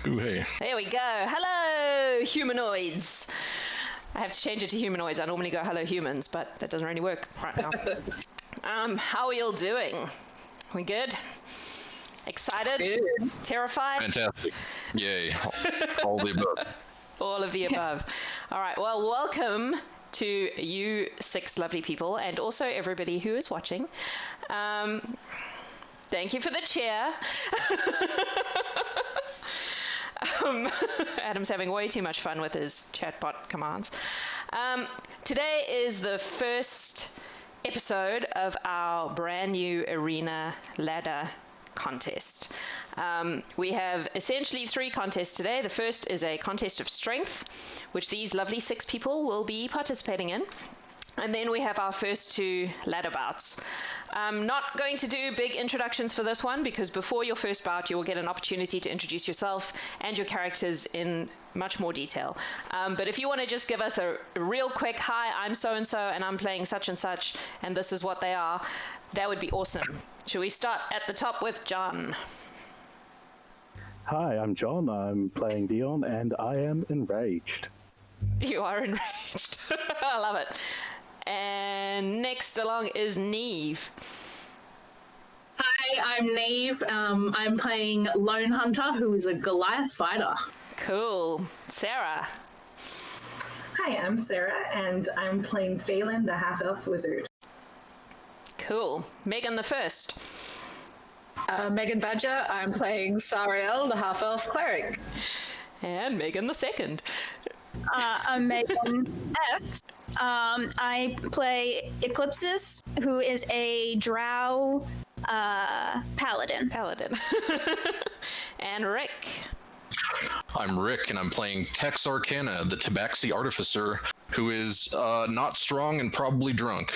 Ooh, hey. There we go. Hello, humanoids. I have to change it to humanoids. I normally go hello humans, but that doesn't really work right now. How are y'all doing? We good? Excited? Good. Terrified? Fantastic. Yay. All the above. All of the above. All right. Well, welcome to you 6 lovely people, and also everybody who is watching. Thank you for the cheer. Adam's having way too much fun with his chatbot commands. Today is the first episode of our brand new arena ladder contest. We have essentially 3 contests today. The first is a contest of strength, which these lovely 6 people will be participating in. And then we have our first 2 ladder bouts. I'm not going to do big introductions for this one, because before your first bout, you will get an opportunity to introduce yourself and your characters in much more detail. But if you want to just give us a real quick, hi, I'm so-and-so, and I'm playing such and such, and this is what they are, that would be awesome. Shall we start at the top with John? Hi, I'm John. I'm playing Dion, and I am enraged. You are enraged. I love it. And next along is Niamh. Hi, I'm Niamh. I'm playing Lonehunter, who is a Goliath fighter. Cool. Sara. Hi, I'm Sara, and I'm playing Falynn, the half-elf wizard. Cool. Megan the first. Megan Badger. I'm playing Sariel, the half-elf cleric. And Megan the second. I'm Megan F. I play Eclipsis, who is a drow paladin. And Rick. I'm Rick, and I'm playing Tex Arcana, the Tabaxi artificer, who is not strong and probably drunk.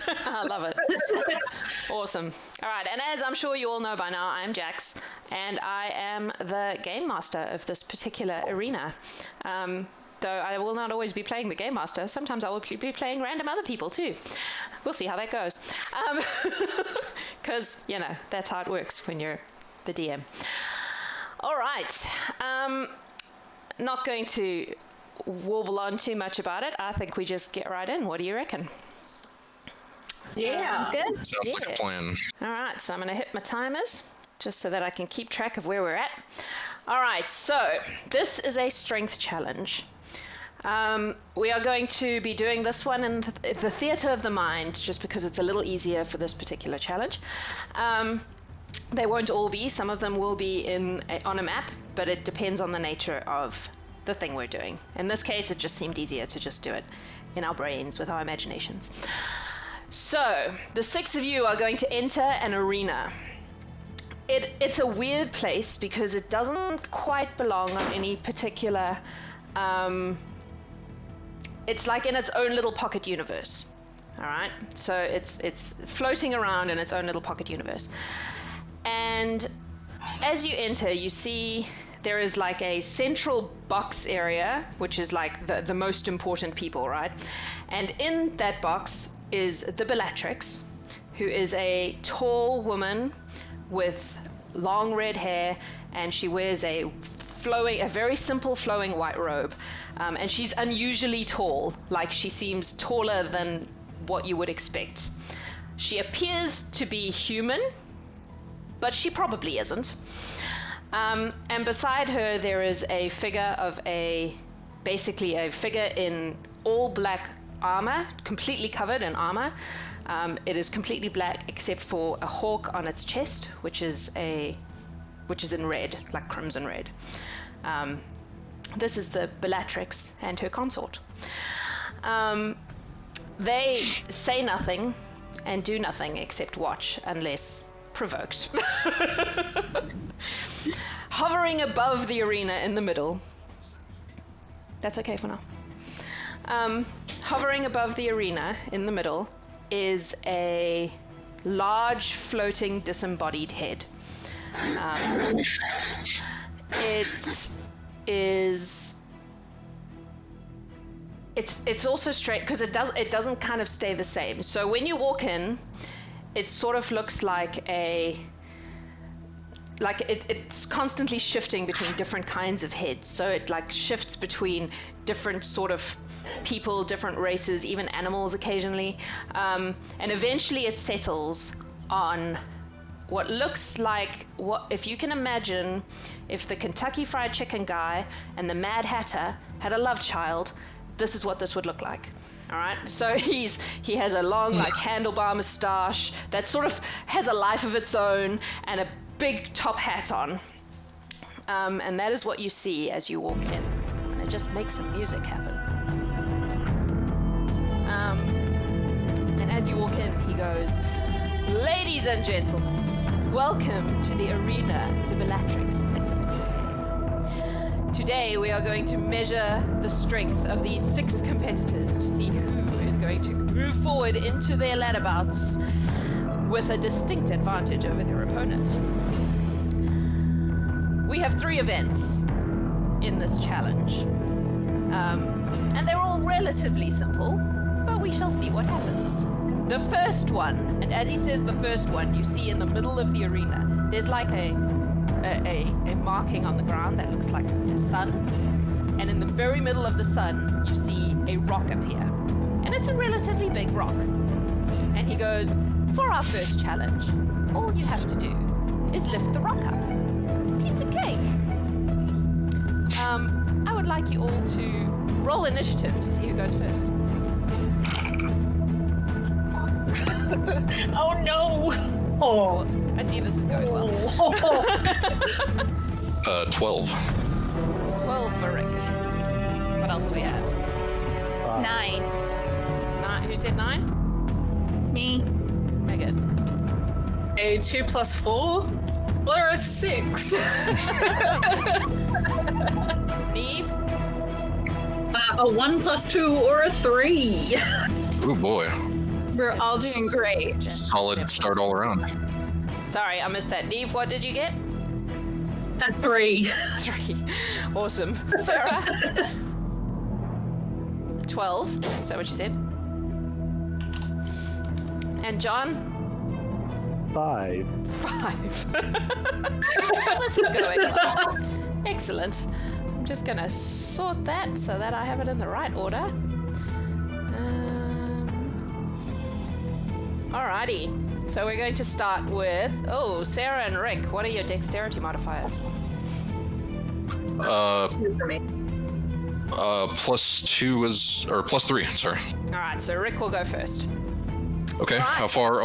I love it. Awesome. All right, and as I'm sure you all know by now, I'm Jax, and I am the game master of this particular arena. Though I will not always be playing the game master. Sometimes I will be playing random other people too. We'll see how that goes. Because, you know, that's how it works when you're the DM. All right. Not going to warble on too much about it. I think we just get right in. What do you reckon? Yeah. Sounds good. Sounds like a plan. All right, so I'm going to hit my timers just so that I can keep track of where we're at. All right, so this is a strength challenge. We are going to be doing this one in the theatre of the mind, just because it's a little easier for this particular challenge. They won't all be. Some of them will be on a map, but it depends on the nature of the thing we're doing. In this case, it just seemed easier to just do it in our brains with our imaginations. So, the 6 of you are going to enter an arena. It's a weird place because it doesn't quite belong on any particular... it's like in its own little pocket universe. All right? So it's floating around in its own little pocket universe. And as you enter, you see there is like a central box area, which is like the most important people, right? And in that box is the Bellatrix, who is a tall woman with long red hair, and she wears a very simple flowing white robe. And she's unusually tall, like she seems taller than what you would expect. She appears to be human, but she probably isn't. And beside her, there is a figure of basically a figure in all black armor, completely covered in armor. It is completely black except for a hawk on its chest, which is in red, like crimson red. This is the Bellatrix and her consort. They say nothing and do nothing except watch unless provoked. Hovering above the arena in the middle. That's okay for now. Hovering above the arena in the middle is a large floating disembodied head. It's also straight because it doesn't kind of stay the same. So when you walk in, it sort of looks like like it's constantly shifting between different kinds of heads. So it like shifts between different sort of people, different races, even animals occasionally. And eventually it settles on what looks like, what if you can imagine if the Kentucky Fried Chicken guy and the Mad Hatter had a love child, this is what this would look like. All right, so he has a long like handlebar mustache that sort of has a life of its own and a big top hat on. And that is what you see as you walk in. And it just makes some music happen. And as you walk in, he goes, "Ladies and gentlemen, welcome to the Arena de Bellatrix Accipiterque. Today we are going to measure the strength of these 6 competitors to see who is going to move forward into their ladder bouts with a distinct advantage over their opponent. We have 3 events in this challenge, and they're all relatively simple, but we shall see what happens. The first one, and as he says the first one, you see in the middle of the arena, there's like a marking on the ground that looks like a sun, and in the very middle of the sun you see a rock appear, and it's a relatively big rock. And he goes, for our first challenge, all you have to do is lift the rock up. Piece of cake. I would like you all to roll initiative to see who goes first. Oh no! Oh. I see this is going well. 12. 12 for Rick. What else do we have? 9. 9. Who said 9? Me. Megan. A 2 + 4 or a 6. Niamh. A 1 + 2 or a 3. Oh boy. We're all doing great. Solid start all around. Sorry, I missed that. Niamh, what did you get? A 3. 3. Awesome. Sara? 12. Is that what you said? And John? 5. 5. This is going well. Excellent. I'm just going to sort that so that I have it in the right order. Alrighty. So we're going to start with... Oh, Sara and Rick, what are your dexterity modifiers? For me. +2 is, or +3, sorry. Alright, so Rick will go first. Okay, Right. how far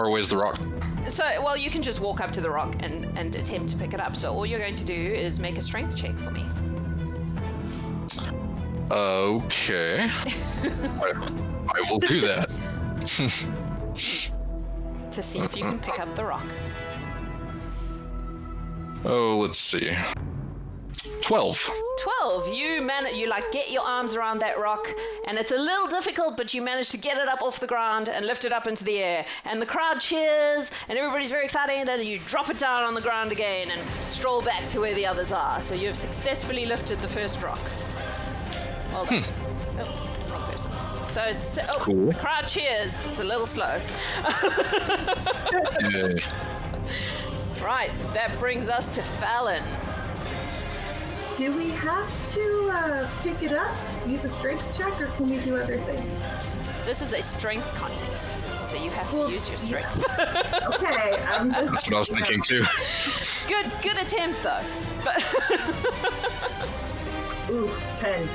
away is the rock? So, well, you can just walk up to the rock and attempt to pick it up. So all you're going to do is make a strength check for me. Okay. I will do that. To see if you can pick up the rock. Oh, let's see. 12. 12. You like get your arms around that rock, and it's a little difficult, but you manage to get it up off the ground and lift it up into the air. And the crowd cheers, and everybody's very excited, and you drop it down on the ground again and stroll back to where the others are. So you've successfully lifted the first rock. Well done. Oh, wrong person. So Cool. The crowd cheers. It's a little slow. Yay. Right, that brings us to Falynn. Do we have to pick it up, use a strength check, or can we do other things? This is a strength contest, so you have to Well, use your strength. Okay, I'm just... That's what I was thinking too. Good attempt though. But Ooh, 10.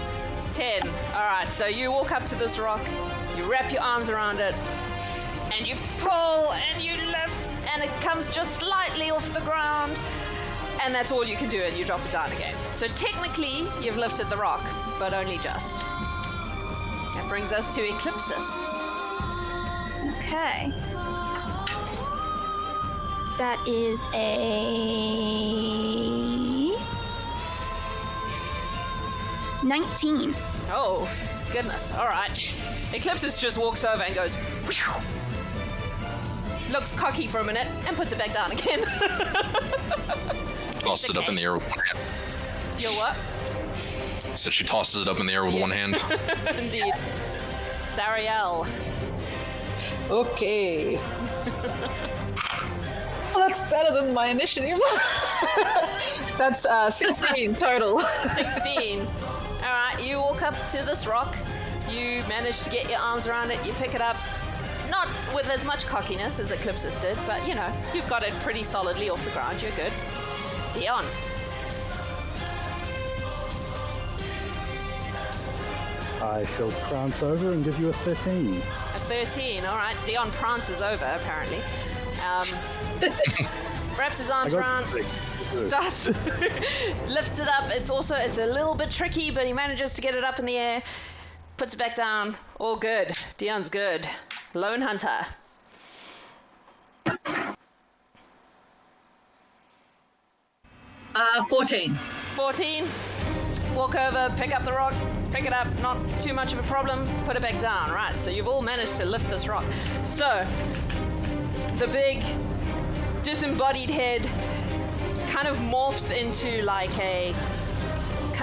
10. All right, so you walk up to this rock, you wrap your arms around it, and you pull and you lift, and it comes just slightly off the ground, and that's all you can do, and you drop it down again. So technically, you've lifted the rock, but only just. That brings us to Eclipsis. Okay. That is a 19. Oh, goodness. All right. Eclipsis just walks over and goes, "Whew." Looks cocky for a minute and puts it back down again. Tosses it up in the air with one hand. You're what? Said she tosses it up in the air with one hand. Indeed. Sariel. Okay. Well, that's better than my initiative. That's 16 total. 16. Alright, you walk up to this rock. You manage to get your arms around it. You pick it up. Not with as much cockiness as Eclipsis did, but you know, you've got it pretty solidly off the ground. You're good. Dion. I shall prance over and give you a 13. A 13. Alright, Dion prances over, apparently. Wraps his arms around. Starts lifts it up. It's a little bit tricky, but he manages to get it up in the air, puts it back down. All good. Dion's good. Lonehunter. 14. 14. Walk over, pick up the rock, pick it up, not too much of a problem, put it back down. Right, so you've all managed to lift this rock. So the big disembodied head kind of morphs into like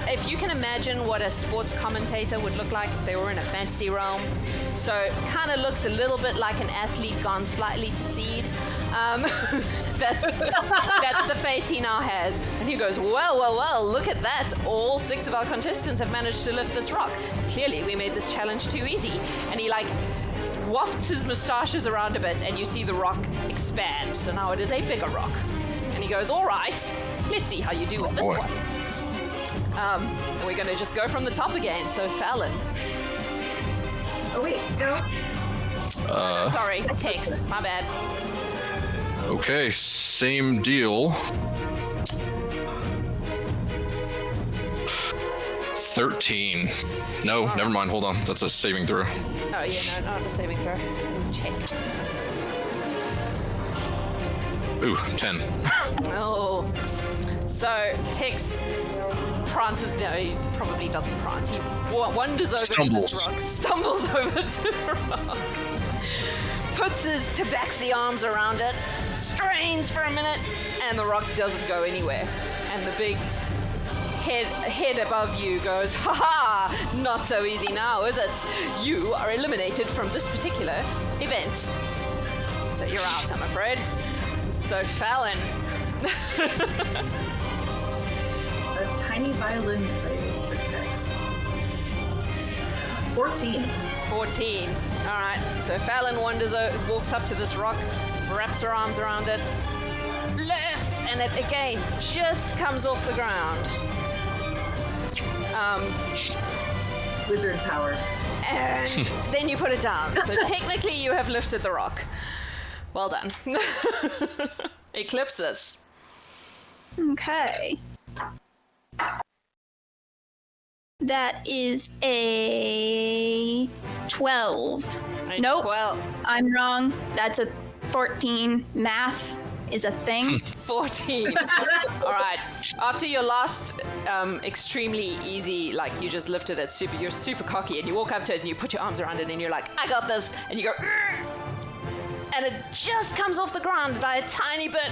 if you can imagine what a sports commentator would look like if they were in a fantasy realm. So it kind of looks a little bit like an athlete gone slightly to seed. That's the face he now has. And he goes, well, look at that. All 6 of our contestants have managed to lift this rock. Clearly, we made this challenge too easy. And he like wafts his moustaches around a bit and you see the rock expand. So now it is a bigger rock. And he goes, all right, let's see how you do with this one. And we're going to just go from the top again. So Falynn. Oh wait, no. Sorry, Tex, my bad. Okay, same deal. 13. No, never mind. Hold on. That's a saving throw. Oh yeah, no, not a saving throw. Check. Ooh, 10. Oh. So Tex prances. No, he probably doesn't prance. He wanders over to this rock, stumbles over to the rock, puts his tabaxi arms around it, strains for a minute, and the rock doesn't go anywhere. And the big head above you goes, ha ha! Not so easy now, is it? You are eliminated from this particular event. So you're out, I'm afraid. So Falynn. A tiny violin plays for Tex. 14. 14. Alright, so Falynn walks up to this rock, wraps her arms around it, lifts, and it again just comes off the ground. Wizard power. And then you put it down. So technically you have lifted the rock. Well done. Eclipsis. Okay. That is a 12. Nope. 12. I'm wrong. That's a 14. Math is a thing. 14. All right. After your last extremely easy, like you just lifted it, you're super cocky, and you walk up to it and you put your arms around it and you're like, I got this, and you go, "Urgh!" And it just comes off the ground by a tiny bit,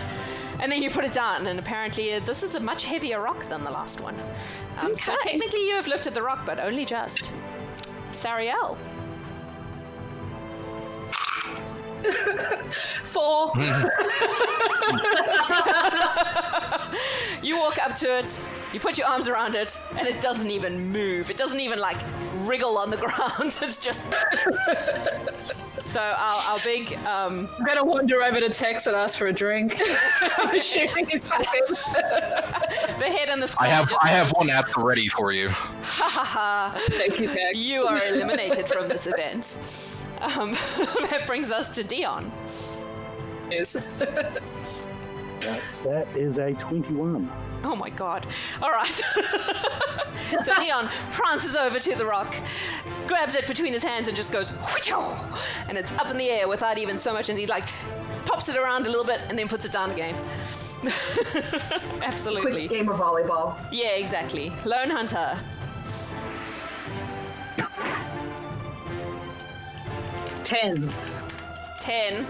and then you put it down, and apparently this is a much heavier rock than the last one. So technically you have lifted the rock, but only just. Sariel. 4. You walk up to it, you put your arms around it, and it doesn't even move. It doesn't even like wriggle on the ground. It's just. So our big. I'm gonna wander over to Tex and ask for a drink. I'm assuming he's talking. The head and the skull. I have one at the ready for you. Ha ha ha! Thank you, Tex. You are eliminated from this event. That brings us to Dion. Yes. That is a 21. Oh my god. Alright. So Dion prances over to the rock, grabs it between his hands and just goes, whoosh-oh! And it's up in the air without even so much, and he like pops it around a little bit and then puts it down again. Absolutely. Quick game of volleyball. Yeah, exactly. Lonehunter. 10. 10.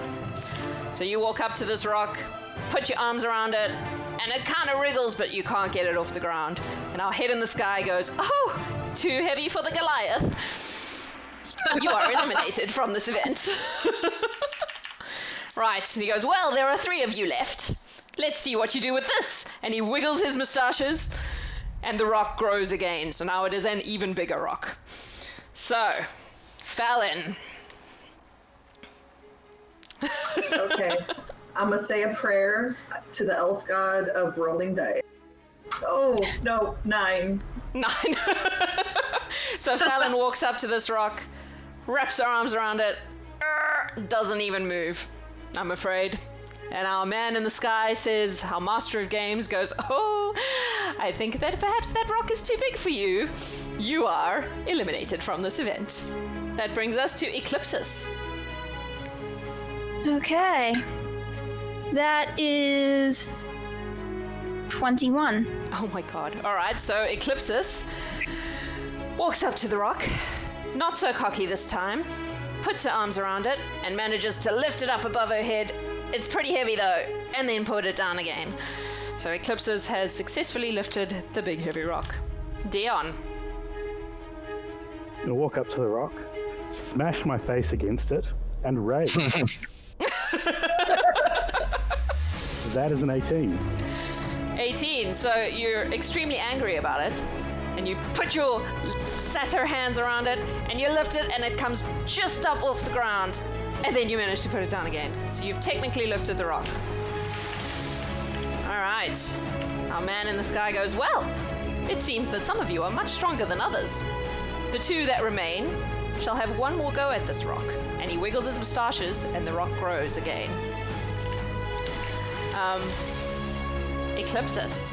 So you walk up to this rock, put your arms around it, and it kind of wriggles, but you can't get it off the ground. And our head in the sky goes, oh, too heavy for the Goliath. You are eliminated from this event. Right, and he goes, well, there are 3 of you left. Let's see what you do with this. And he wiggles his moustaches, and the rock grows again. So now it is an even bigger rock. So, Falynn. Okay. I'm going to say a prayer to the elf god of rolling dice. Oh, no, 9. 9. So Falynn walks up to this rock, wraps her arms around it, doesn't even move, I'm afraid. And our man in the sky says, our master of games goes, oh, I think that perhaps that rock is too big for you. You are eliminated from this event. That brings us to Eclipsis. Okay. That is 21. Oh my god. Alright, so Eclipsis walks up to the rock, not so cocky this time, puts her arms around it, and manages to lift it up above her head. It's pretty heavy though, and then put it down again. So Eclipsis has successfully lifted the big heavy rock. Dion. I'll walk up to the rock, smash my face against it, and rage. That is an 18. 18, so you're extremely angry about it, and you put your satyr hands around it, and you lift it, and it comes just up off the ground, and then you manage to put it down again. So you've technically lifted the rock. Alright, our man in the sky goes, well, it seems that some of you are much stronger than others. The 2 that remain shall have 1 more go at this rock. And he wiggles his moustaches, and the rock grows again. Eclipsis.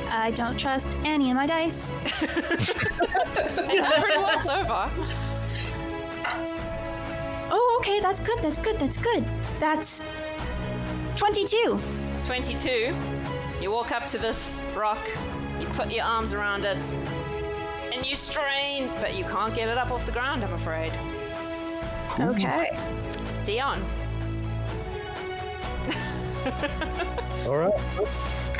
I don't trust any of my dice. They've done pretty well so far. Oh, okay, that's good, that's good, that's good. That's 22. 22. You walk up to this rock, you put your arms around it, and you strain, but you can't get it up off the ground, I'm afraid. Okay. Dion. All right.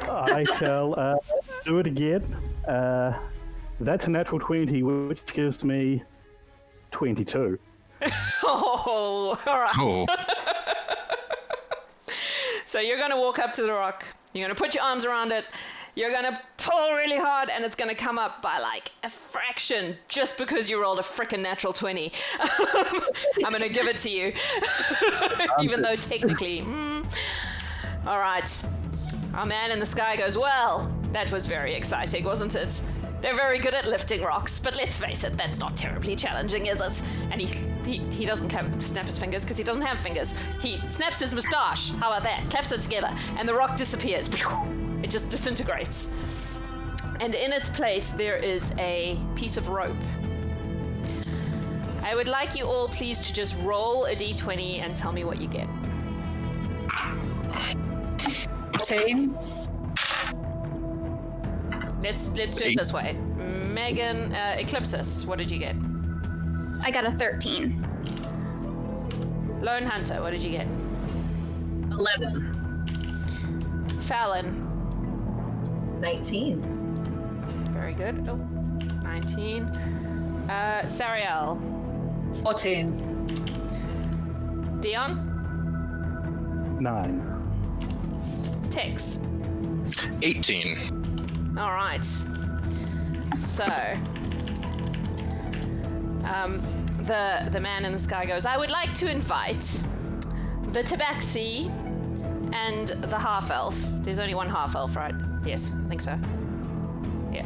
I shall do it again. That's a natural 20, which gives me 22. Oh, all right. Oh, So you're going to walk up to the rock, you're going to put your arms around it, you're going to pull really hard, and it's going to come up by like a fraction just because you rolled a frickin' natural 20. I'm going to give it to you. Even though technically... All right. Our man in the sky goes, well, that was very exciting, wasn't it? They're very good at lifting rocks, but let's face it, that's not terribly challenging, is it? And he doesn't snap his fingers because he doesn't have fingers. He snaps his moustache. How about that? Claps it together, and the rock disappears. It just disintegrates. And in its place, there is a piece of rope. I would like you all, please, to just roll a d20 and tell me what you get. 14. Let's do it this way. Megan, Eclipsis, what did you get? I got a 13. Lonehunter, what did you get? 11. Falynn. 19. Very good. Oh, 19. Sariel. 14. Dion. 9. Tex. 18. All right. So, the man in the sky goes, I would like to invite the Tabaxi and the half-elf. There's only one half-elf, right? Yes, I think so. Yeah.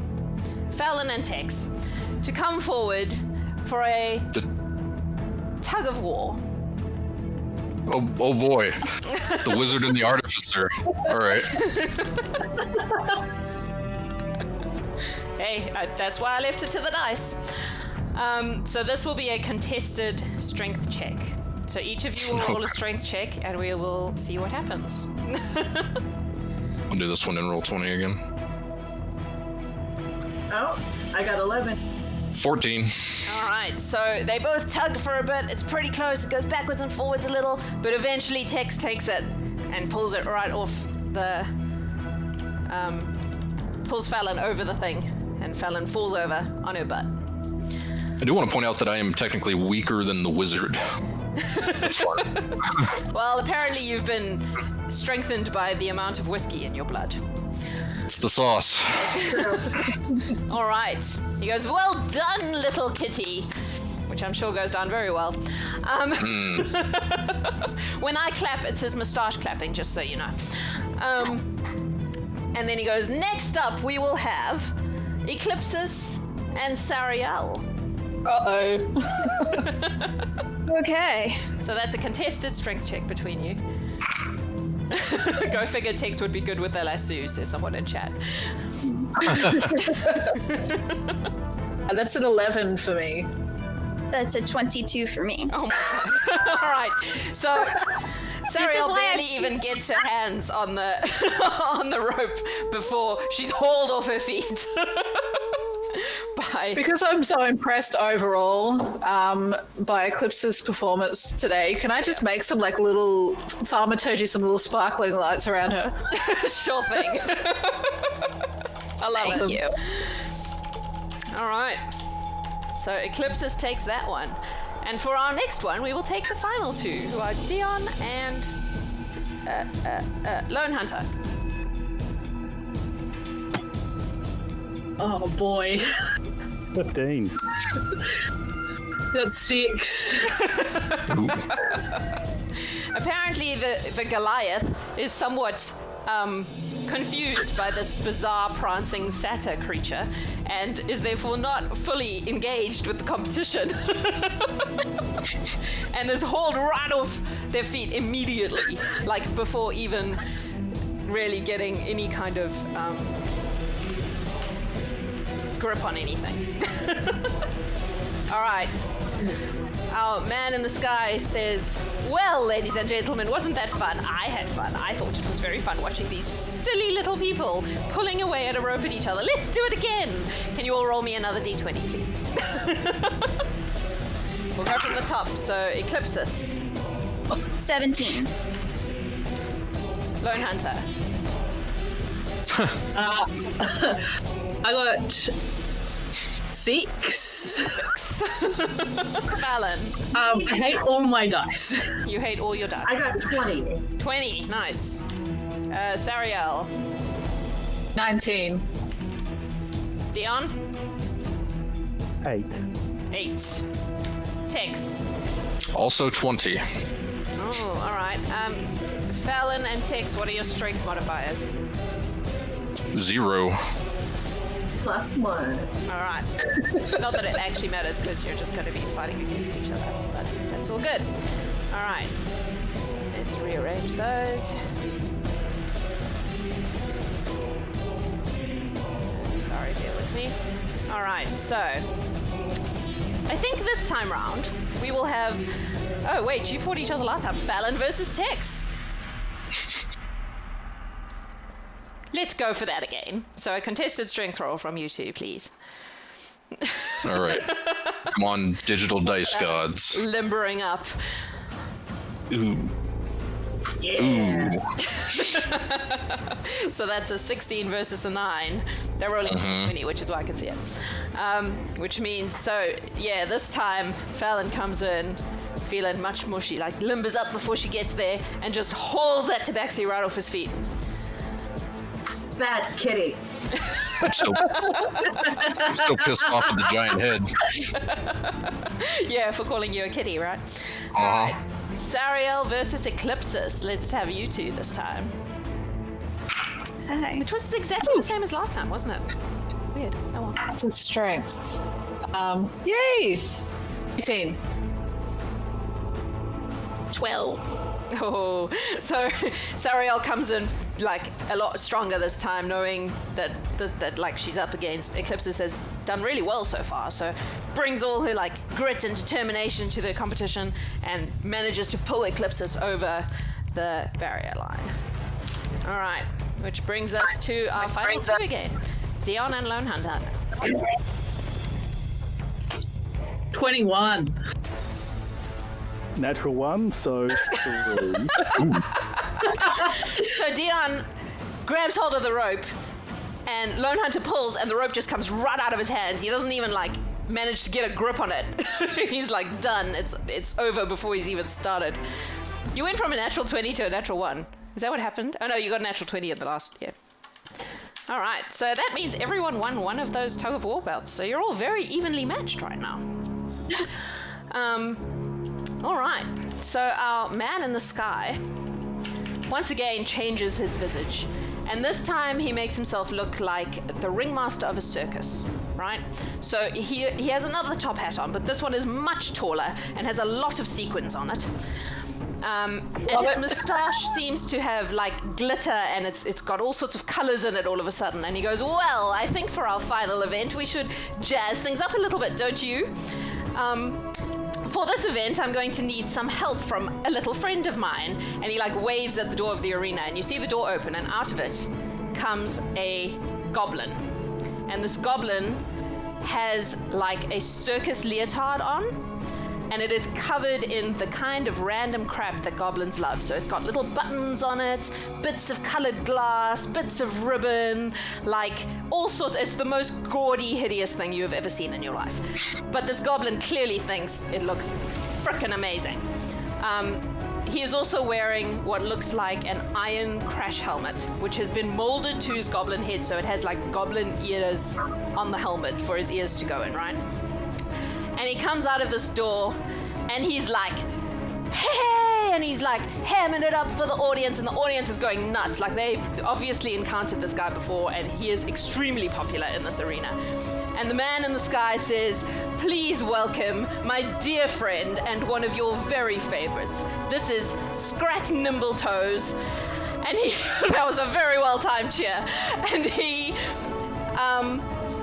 Falynn and Tex to come forward for a tug of war. Oh boy. The wizard and the artificer. All right. Hey, that's why I left it to the dice. So this will be a contested strength check. So each of you will roll a strength check, and we will see what happens. I'll do this one and roll 20 again. Oh, I got 11. 14. All right, so they both tug for a bit. It's pretty close. It goes backwards and forwards a little, but eventually Tex takes it and pulls it right off the... pulls Falynn over the thing, and Falynn falls over on her butt. I do want to point out that I am technically weaker than the wizard. That's fun. Well, apparently you've been strengthened by the amount of whiskey in your blood. It's the sauce. All right. He goes, well done, little kitty. Which I'm sure goes down very well. When I clap, it says moustache clapping, just so you know. And then he goes, next up we will have Eclipsis and Sariel. Uh-oh. Okay. So that's a contested strength check between you. Go figure, Tex would be good with the lasso, says someone in chat. That's an 11 for me. That's a 22 for me. Oh my god. All right. So Sariel why barely even gets her hands on the on the rope before she's hauled off her feet. Because I'm so impressed overall by Eclipse's performance today, can I just make some like little thaumaturgy, some little sparkling lights around her? Sure thing. I love Thank it. you. All right. So Eclipsis takes that one. And for our next one, we will take the final two, who are Dion and Lonehunter. Oh boy. 15. Got 6. Apparently the Goliath is somewhat confused by this bizarre prancing satyr creature and is therefore not fully engaged with the competition and is hauled right off their feet immediately, like before even really getting any kind of grip on anything. All right. Our man in the sky says, well, ladies and gentlemen, wasn't that fun? I had fun. I thought it was very fun watching these silly little people pulling away at a rope at each other. Let's do it again. Can you all roll me another d20, please? We'll go from the top. So, Eclipsis. 17. Lonehunter. I got 6. 6. Falynn. I hate all my dice. You hate all your dice. I got 20. 20. Nice. Sariel. 19. Dion. 8. 8. Tex. Also 20. Oh, all right. Falynn and Tex, what are your strength modifiers? 0. +1. All right. Not that it actually matters because you're just going to be fighting against each other, but that's all good. All right. Let's rearrange those. Sorry, bear with me. All right, so I think this time round we will have. Oh wait, you fought each other last time. Falynn versus Tex. Let's go for that again. So a contested strength roll from you two, please. All right. Come on, digital dice gods. Limbering up. Ooh. Yeah. Ooh. So that's a 16 versus a 9. They're rolling 20, which is why I can see it. Which means, so yeah, this time Falynn comes in feeling much mushy, like limbers up before she gets there and just hauls that tabaxi right off his feet. Bad kitty. I'm still pissed off at the giant head. Yeah, for calling you a kitty, right? Uh-huh. Alright. Sariel versus Eclipsis. Let's have you two this time. Hi. Which was exactly the same as last time, wasn't it? Weird. Oh well. It's a strength. Yay! 18. 12. Oh, so Sariel comes in like a lot stronger this time, knowing that like she's up against Eclipsis has done really well so far. So brings all her like grit and determination to the competition and manages to pull Eclipsis over the barrier line. All right, which brings us to our final two again, Dion and Lonehunter. 21. Natural 1, so 3. So Dion grabs hold of the rope and Lonehunter pulls and the rope just comes right out of his hands. He doesn't even like managed to get a grip on it. He's like done. It's over before he's even started. You went from a natural 20 to a natural 1. Is that what happened? Oh no, you got a natural 20 in the last. Yeah. All right. So that means everyone won one of those tug of war bouts. So you're all very evenly matched right now. All right. So our man in the sky once again changes his visage. And this time he makes himself look like the ringmaster of a circus, right? So he has another top hat on, but this one is much taller and has a lot of sequins on it. And his moustache seems to have like glitter, and it's got all sorts of colors in it all of a sudden. And he goes, well, I think for our final event we should jazz things up a little bit, don't you? For this event, I'm going to need some help from a little friend of mine. And he like waves at the door of the arena, and you see the door open, and out of it comes a goblin. And this goblin has like a circus leotard on, and it is covered in the kind of random crap that goblins love. So it's got little buttons on it, bits of colored glass, bits of ribbon, like all sorts. It's the most gaudy, hideous thing you have ever seen in your life. But this goblin clearly thinks it looks frickin' amazing. He is also wearing what looks like an iron crash helmet, which has been molded to his goblin head, so it has like goblin ears on the helmet for his ears to go in, right? And he comes out of this door, and he's like, hey! And he's like hamming it up for the audience, and the audience is going nuts. Like, they've obviously encountered this guy before, and he is extremely popular in this arena. And the man in the sky says, please welcome my dear friend and one of your very favorites. This is Scrat Nimbletoes. And that was a very well-timed cheer. And he,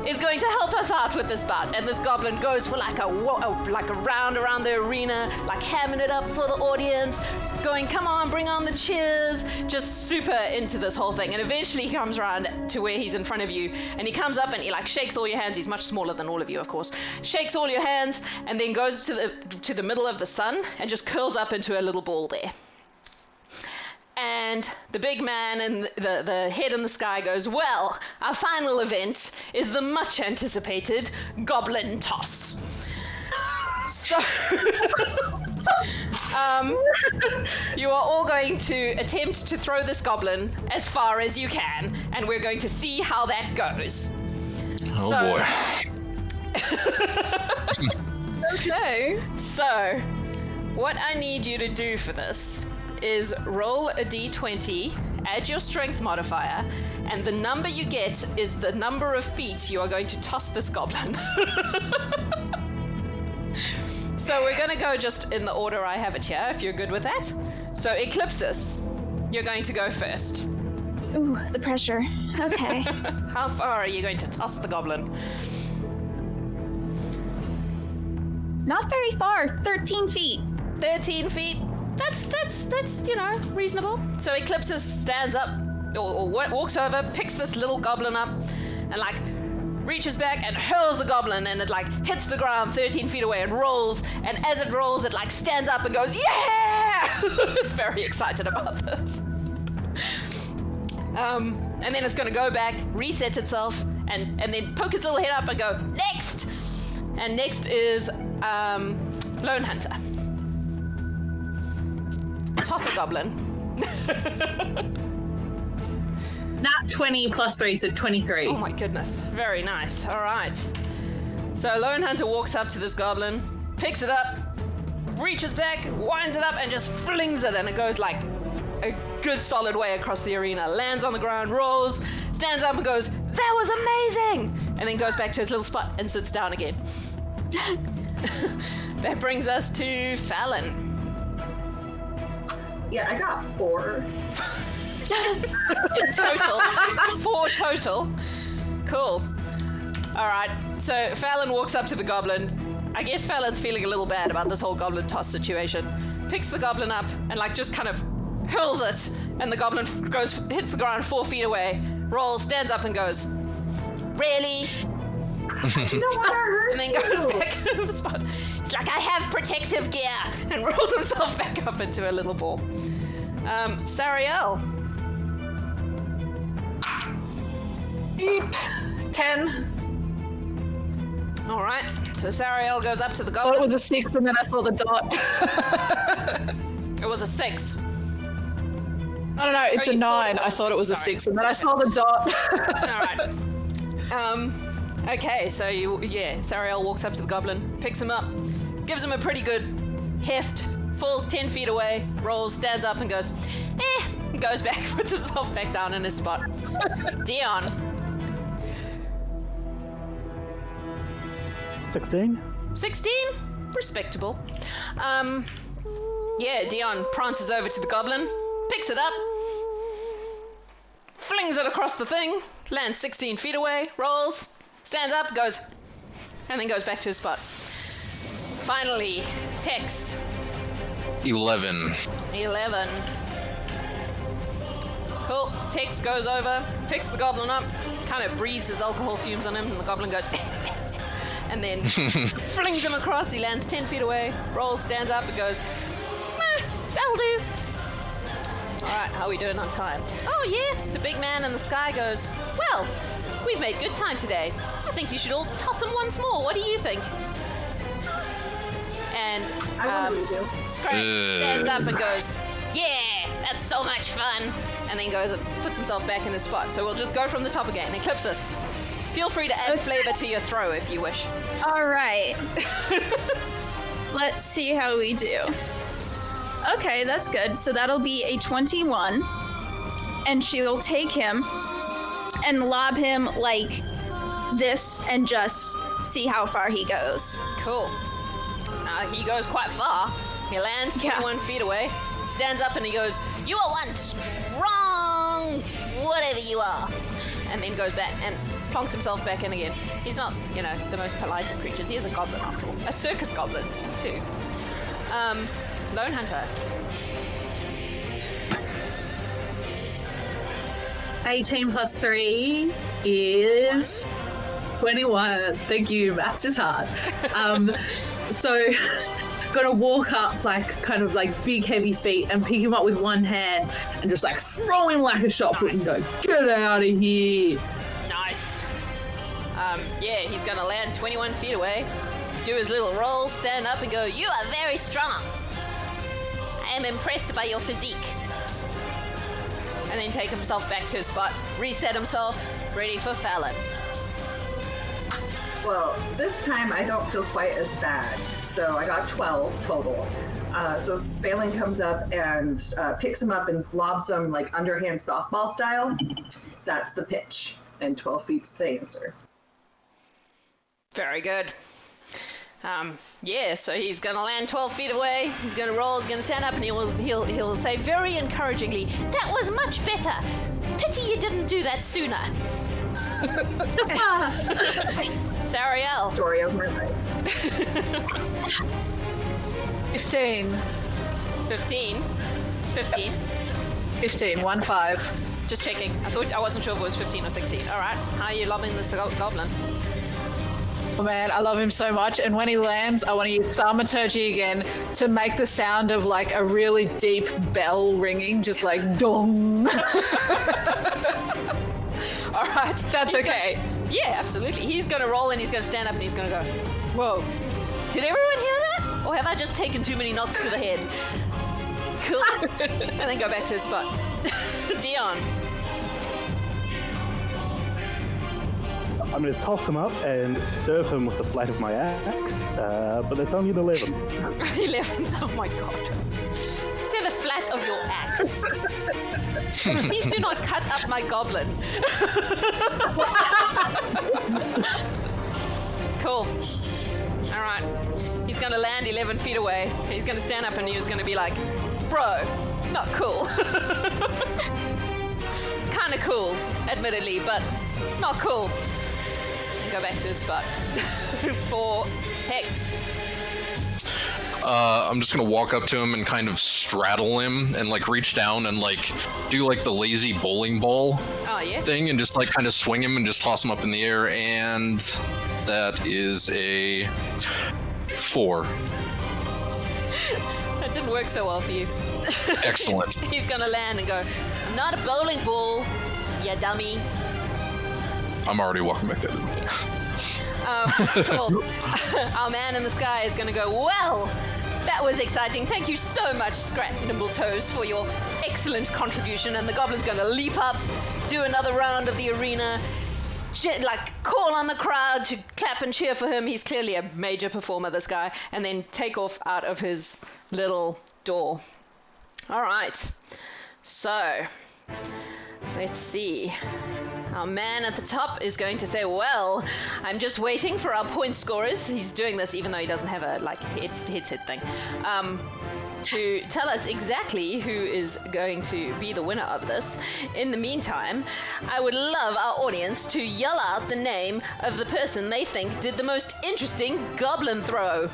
is going to help us out with this bout. And this goblin goes for like a round around the arena, like hamming it up for the audience, going, come on, bring on the cheers, just super into this whole thing. And eventually he comes around to where he's in front of you, and he comes up and he like shakes all your hands. He's much smaller than all of you, of course. Shakes all your hands, and then goes to the middle of the sun and just curls up into a little ball there. And the big man and the head in the sky goes, well, our final event is the much anticipated goblin toss. So you are all going to attempt to throw this goblin as far as you can, and we're going to see how that goes. Oh boy. Okay. So what I need you to do for this is roll a d20, add your strength modifier, and the number you get is the number of feet you are going to toss this goblin. So we're going to go just in the order I have it here, if you're good with that. So Eclipsis, you're going to go first. Ooh, the pressure. Okay. How far are you going to toss the goblin? Not very far. 13 feet. 13 feet? That's reasonable. So Eclipsis stands up, or walks over, picks this little goblin up, and like reaches back and hurls the goblin, and it like hits the ground 13 feet away and rolls, and as it rolls, it like stands up and goes, yeah! It's very excited about this. And then it's gonna go back, reset itself, and then poke its little head up and go, next! And next is Lonehunter. Toss a goblin. Nat 20 plus 3, so 23. Oh my goodness. Very nice. All right. So Lonehunter walks up to this goblin, picks it up, reaches back, winds it up, and just flings it, and it goes like a good solid way across the arena, lands on the ground, rolls, stands up and goes, that was amazing! And then goes back to his little spot and sits down again. That brings us to Falynn. Yeah, I got 4. In total. 4 total. Cool. Alright, so Falynn walks up to the goblin. I guess Falynn's feeling a little bad about this whole goblin toss situation. Picks the goblin up and like just kind of hurls it, and the goblin hits the ground 4 feet away, rolls, stands up and goes, really? I don't want to hurt And then goes back to the spot. It's like, I have protective gear, and rolls himself back up into a little ball. Sariel. Eep. 10. All right. So Sariel goes up to the I thought goblin. it was a 6 and then I saw the dot. It was a 6. I don't know, it's Oh, a you thought 9. it I was- thought it was a sorry. 6 and then I saw the dot. All right. Okay, so Sariel walks up to the goblin, picks him up, gives him a pretty good heft, falls 10 feet away, rolls, stands up and goes, and goes back, puts himself back down in his spot. Dion. 16. 16? Respectable. Dion prances over to the goblin, picks it up, flings it across the thing, lands 16 feet away, rolls, stands up, goes, and then goes back to his spot. Finally, Tex. 11. 11. Cool. Tex goes over, picks the goblin up, kind of breathes his alcohol fumes on him, and the goblin goes, and then flings him across. He lands 10 feet away, rolls, stands up, and goes, that'll do. Alright, how are we doing on time? Oh yeah, the big man in the sky goes, well, we've made good time today. I think you should all toss him once more. What do you think? And I want to do. Scrat stands up and goes, yeah, that's so much fun. And then goes and puts himself back in his spot. So we'll just go from the top again. Eclipsis, feel free to add flavor to your throw if you wish. All right. Let's see how we do. Okay, that's good. So that'll be a 21. And she'll take him and lob him like this and just see how far he goes. Cool. He goes quite far. He lands 21 feet away, stands up and he goes, you are one strong whatever you are. And then goes back and plonks himself back in again. He's not, the most polite of creatures. He is a goblin after all. A circus goblin, too. Lonehunter. 18 plus 3 is 21. Thank you. Maths is hard. So gonna walk up kind of big heavy feet and pick him up with one hand and just throw him like a shot put and go, get out of here. Nice. He's gonna land 21 feet away, do his little roll, stand up and go, you are very strong. I am impressed by your physique. And then take himself back to his spot, reset himself, ready for Falynn. Well, this time I don't feel quite as bad. So I got 12 total. So Falynn comes up and picks him up and lobs him underhand softball style. That's the pitch. And 12 feet's the answer. Very good. So he's gonna land 12 feet away. He's gonna roll. He's gonna stand up, and he'll say very encouragingly, "That was much better. Pity you didn't do that sooner." Sariel. Story of my life. 15. 15. 15. 15, 1-5. Just checking. I wasn't sure if it was 15 or 16. All right. How are you lobbing this goblin? Oh man, I love him so much. And when he lands, I want to use thaumaturgy again to make the sound of a really deep bell ringing, just dong. All right. That's okay. Yeah, absolutely. He's gonna roll and he's gonna stand up and he's gonna go, whoa. Did everyone hear that? Or have I just taken too many knocks to the head? Cool. And then go back to his spot. Dion. I'm going to toss him up and serve him with the flat of my axe, but it's only an 11. 11. Oh my god. Say the flat of your axe. Please do not cut up my goblin. Cool. Alright. He's gonna land 11 feet away. He's gonna stand up and he's gonna be like, bro, not cool. Kinda cool, admittedly, but not cool. And go back to his spot. For Tex. I'm just gonna walk up to him and kind of straddle him and reach down and do the lazy bowling ball thing and just kind of swing him and just toss him up in the air, and that is a 4. That didn't work so well for you. Excellent. He's gonna land and go, I'm not a bowling ball, ya dummy. I'm already walking back there. Cool. Our man in the sky is going to go, well, that was exciting. Thank you so much, Scrat Nimbletoes, for your excellent contribution. And the goblin's going to leap up, do another round of the arena, call on the crowd to clap and cheer for him. He's clearly a major performer, this guy. And then take off out of his little door. All right. So, let's see. Our man at the top is going to say, well, I'm just waiting for our point scorers. He's doing this even though he doesn't have a headset thing. To tell us exactly who is going to be the winner of this. In the meantime, I would love our audience to yell out the name of the person they think did the most interesting goblin throw.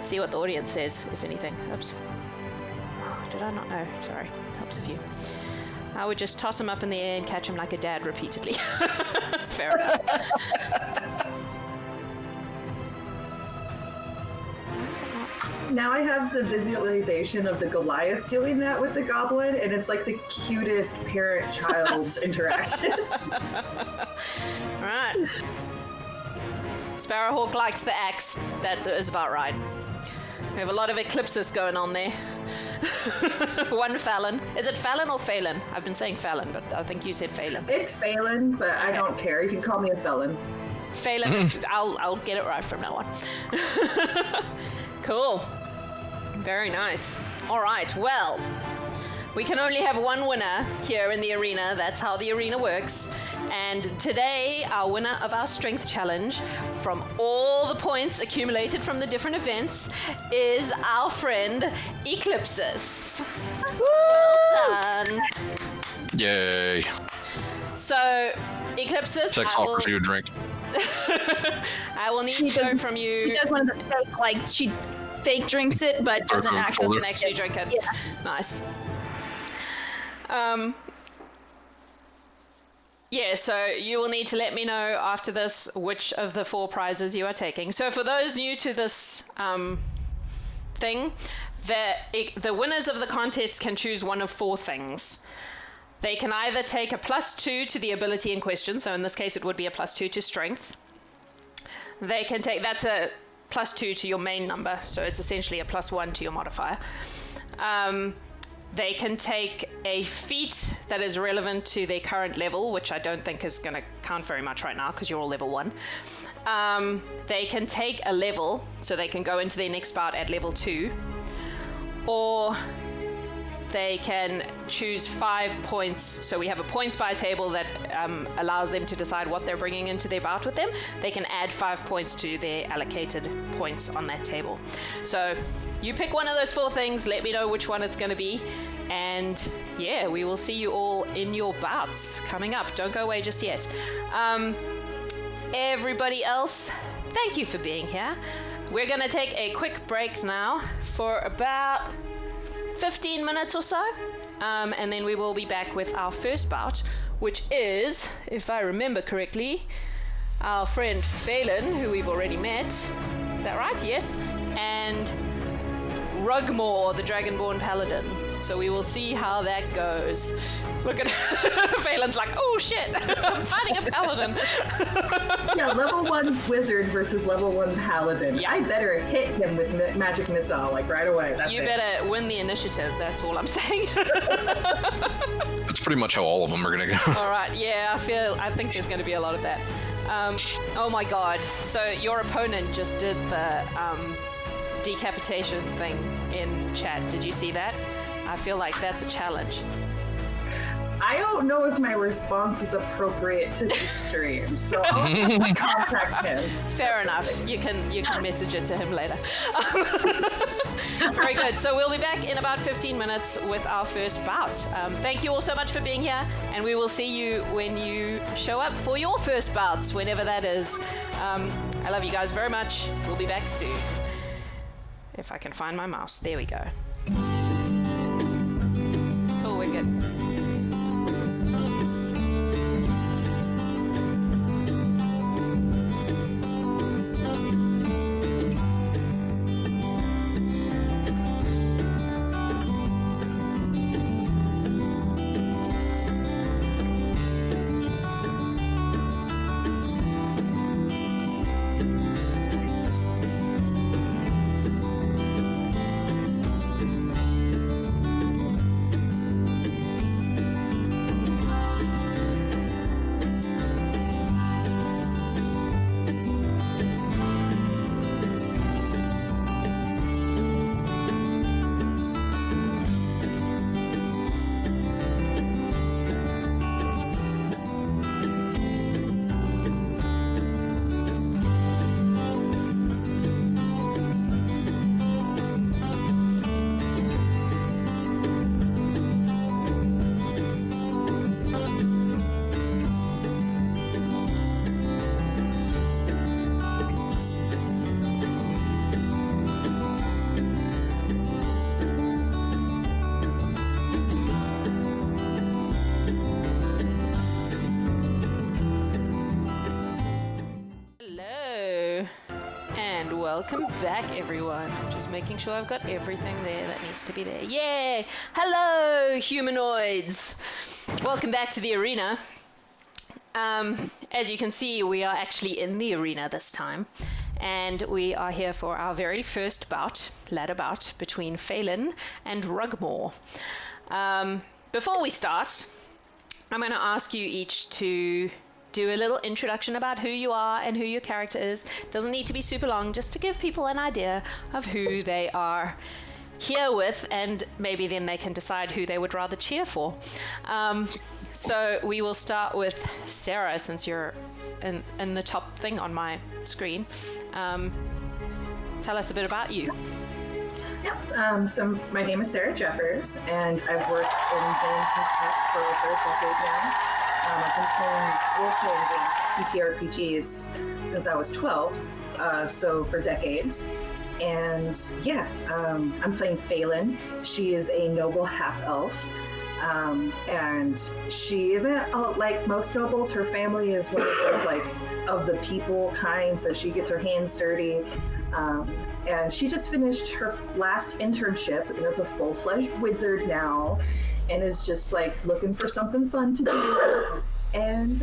See what the audience says, if anything. Oops. Did I not? Oh, sorry. Helps if you. I would just toss him up in the air and catch him like a dad repeatedly. Fair enough. Now I have the visualization of the Goliath doing that with the goblin, and it's like the cutest parent-child interaction. Alright. Sparrowhawk likes the axe. That is about right. We have a lot of Eclipsis going on there. One Falynn. Is it Falynn or Phelan? I've been saying Falynn, but I think you said Phelan. It's Phelan, but I don't care. You can call me a felon. Phelan. I'll get it right from now on. Cool. Very nice. All right, well, we can only have one winner here in the arena. That's how the arena works. And today, our winner of our strength challenge, from all the points accumulated from the different events, is our friend Eclipsis. Well done. Yay. So, Eclipsis, Sex offers you a drink. I will need to know from you. She does one of the fake, she fake drinks it, but doesn't actually drink it. Yeah. Nice. Yeah, so you will need to let me know after this which of the 4 prizes you are taking. So for those new to this thing, the winners of the contest can choose one of 4 things. They can either take a +2 to the ability in question, so in this case it would be a +2 to strength. They can take, that's a +2 to your main number, so it's essentially a +1 to your modifier. They can take a feat that is relevant to their current level, which I don't think is going to count very much right now because you're all level 1. They can take a level, so they can go into their next bout at level 2. Or they can choose 5 points. So we have a points buy table that allows them to decide what they're bringing into their bout with them. They can add 5 points to their allocated points on that table. So you pick one of those 4 things, let me know which one it's going to be, and yeah, we will see you all in your bouts coming up. Don't go away just yet. Everybody else, thank you for being here. We're going to take a quick break now for about 15 minutes or so, and then we will be back with our first bout, which is, if I remember correctly, our friend Falynn, who we've already met. Is that right? Yes. And Rugmore, the Dragonborn Paladin. So we will see how that goes. Look at Phelan's like, oh shit, I'm fighting a paladin. Yeah, level 1 wizard versus level 1 paladin. Yeah. I better hit him with magic missile, like right away. You better win the initiative, that's all I'm saying. That's pretty much how all of them are gonna go. All right, yeah, I think there's gonna be a lot of that. Oh my god, so your opponent just did the decapitation thing in chat. Did you see that? I feel like that's a challenge. I don't know if my response is appropriate to this stream, so I'll contact him. Fair enough. You can message it to him later. Very good. So we'll be back in about 15 minutes with our first bout. Thank you all so much for being here, and we will see you when you show up for your first bouts, whenever that is. I love you guys very much. We'll be back soon. If I can find my mouse. There we go. Cool, we're good. Welcome back, everyone. Just making sure I've got everything there that needs to be there. Yay! Hello, humanoids! Welcome back to the arena. As you can see, we are actually in the arena this time. And we are here for our very first bout, ladder bout, between Falynn and Rugmore. Before we start, I'm going to ask you each to do a little introduction about who you are and who your character is. Doesn't need to be super long, just to give people an idea of who they are here with, and maybe then they can decide who they would rather cheer for. So we will start with Sara, since you're in the top thing on my screen. Tell us a bit about you. Yep. So my name is Sara Jeffers, and I've worked in games and tech for over a decade now. I've been playing role-playing games, TTRPGs, since I was 12, so for decades. And yeah, I'm playing Falynn. She is a noble half-elf, and she isn't like most nobles. Her family is one of those like of the people kind, so she gets her hands dirty. And she just finished her last internship and is a full-fledged wizard now, and is just like looking for something fun to do. And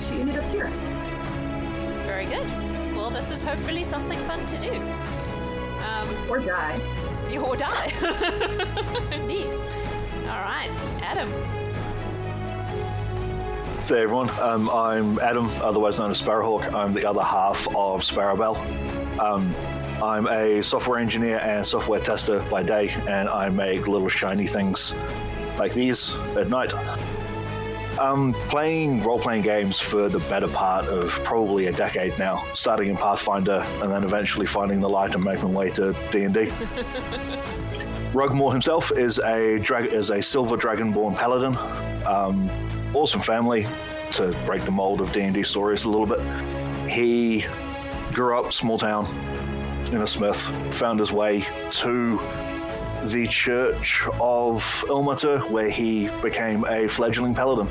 she ended up here. Very good. Well, this is hopefully something fun to do. Or die. Or die. Indeed. All right, Adam. So everyone, I'm Adam, otherwise known as Sparrowhawk. I'm the other half of Sparrowbell. I'm a software engineer and software tester by day, and I make little shiny things like these at night. I'm playing role-playing games for the better part of probably a decade now, starting in Pathfinder and then eventually finding the light and making my way to D&D. Rugmore himself is a silver Dragonborn Paladin. Awesome family, to break the mold of D&D stories a little bit. He grew up small town in a smith, found his way to the Church of Ilmater, where he became a fledgling paladin.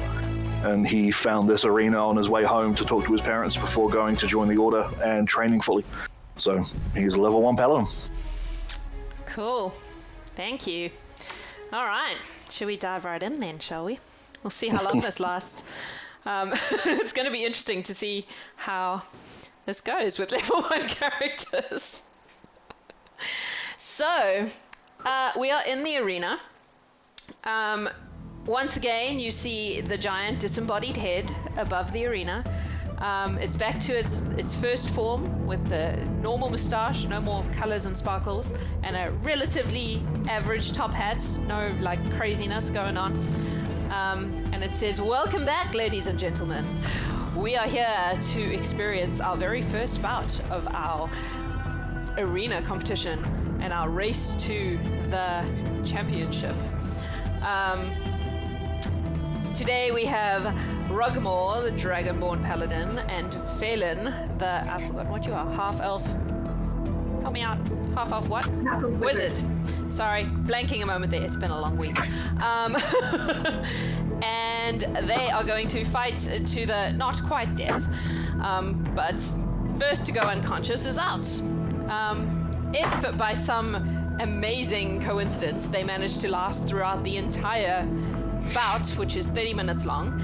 And he found this arena on his way home to talk to his parents before going to join the order and training fully. So he's a level 1 paladin. Cool. Thank you. All right. Should we dive right in then, shall we? We'll see how long this lasts. It's going to be interesting to see how this goes with level 1 characters. So, we are in the arena. Once again, you see the giant disembodied head above the arena. It's back to its first form with the normal moustache, no more colors and sparkles, and a relatively average top hat, no like craziness going on. And it says, "Welcome back, ladies and gentlemen. We are here to experience our very first bout of our arena competition and our race to the championship. Today we have Rugmore, the Dragonborn Paladin, and Falynn, I forgot what you are, half-elf. Help me out. Half-elf what? Wizard. Sorry, blanking a moment there. It's been a long week. And they are going to fight to the not quite death, but first to go unconscious is out. If by some amazing coincidence they manage to last throughout the entire bout, which is 30 minutes long,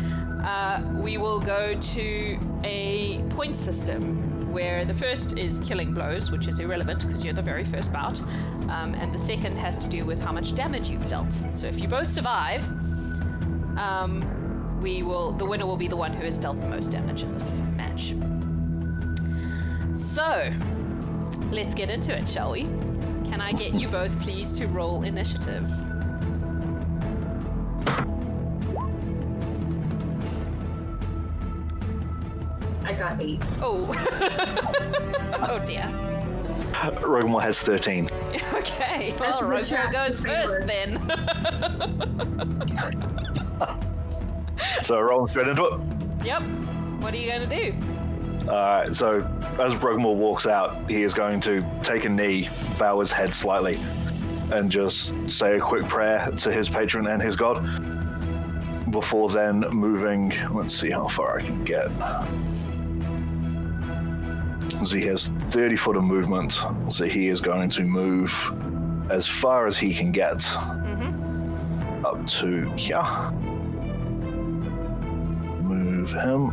we will go to a point system where the first is killing blows, which is irrelevant because you're the very first bout, and the second has to do with how much damage you've dealt. So if you both survive, the winner will be the one who has dealt the most damage in this match. So let's get into it, shall we? Can I get you both please to roll initiative? I got 8. Oh. Oh dear. Rugmore has 13. Okay, well, Rugmore goes first then. So rolling straight into it? Yep. What are you going to do? Alright, so as Rugmore walks out, he is going to take a knee, bow his head slightly, and just say a quick prayer to his patron and his god, before then moving. Let's see how far I can get. So he has 30 foot of movement, so he is going to move as far as he can get. Up to here. Move him.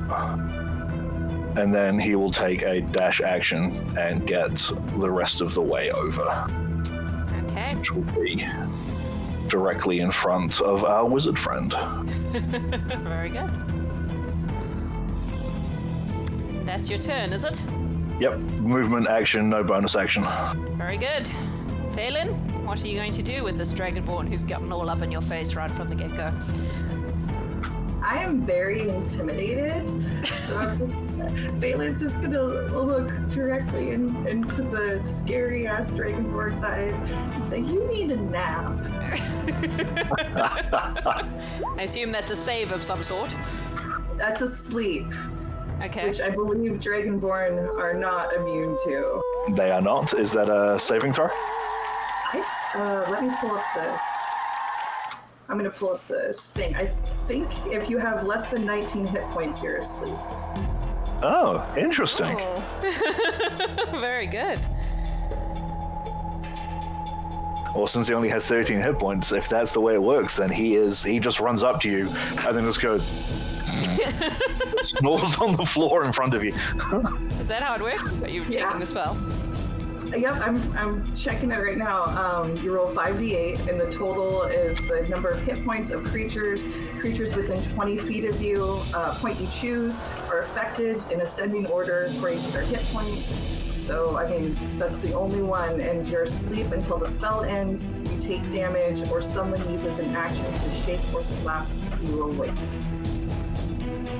And then he will take a dash action and get the rest of the way over. Okay. Which will be directly in front of our wizard friend. Very good. That's your turn, is it? Yep, movement action, no bonus action. Very good. Falynn, what are you going to do with this Dragonborn who's gotten all up in your face right from the get-go? I am very intimidated, so Falynn's just gonna look directly into the scary-ass Dragonborn's eyes and say, "You need a nap." I assume that's a save of some sort. That's a sleep. Okay. Which I believe Dragonborn are not immune to. They are not. Is that a saving throw? Let me pull up I'm going to pull up this thing. I think if you have less than 19 hit points, you're asleep. Oh, interesting. Oh. Very good. Well, since he only has 13 hit points, if that's the way it works, then he just runs up to you and then just goes snores on the floor in front of you. Is that how it works? Are you checking the spell? Yep, I'm checking it right now. You roll 5d8, and the total is the number of hit points of creatures within 20 feet of you. Point you choose are affected in ascending order according to their hit points. So, I mean, that's the only one, and you're asleep until the spell ends, you take damage, or someone uses an action to shake or slap you awake.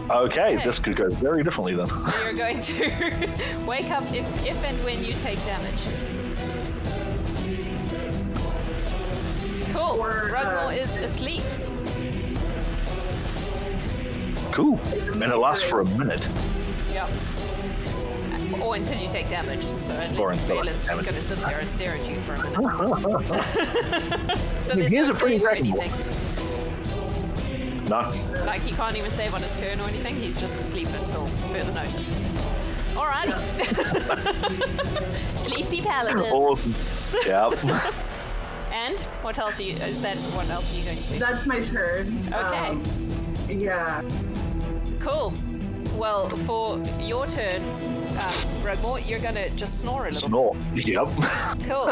Okay, this could go very differently then. So you're going to wake up if and when you take damage. Cool. Rugmore is asleep. Cool. And it lasts for a minute. Yep. Or until you take damage. So at least Falynn's just going to sit there and stare at you for a minute. So here's a pretty anything. No. Like he can't even save on his turn or anything. He's just asleep until further notice. Alrighty. Sleepy Paladin. Awesome. Yep. And what else are you? What else are you going to do? That's my turn. Okay. Yeah. Cool. Well, for your turn, Rugmore, you're gonna just snore a little. Snore. Yep. Cool.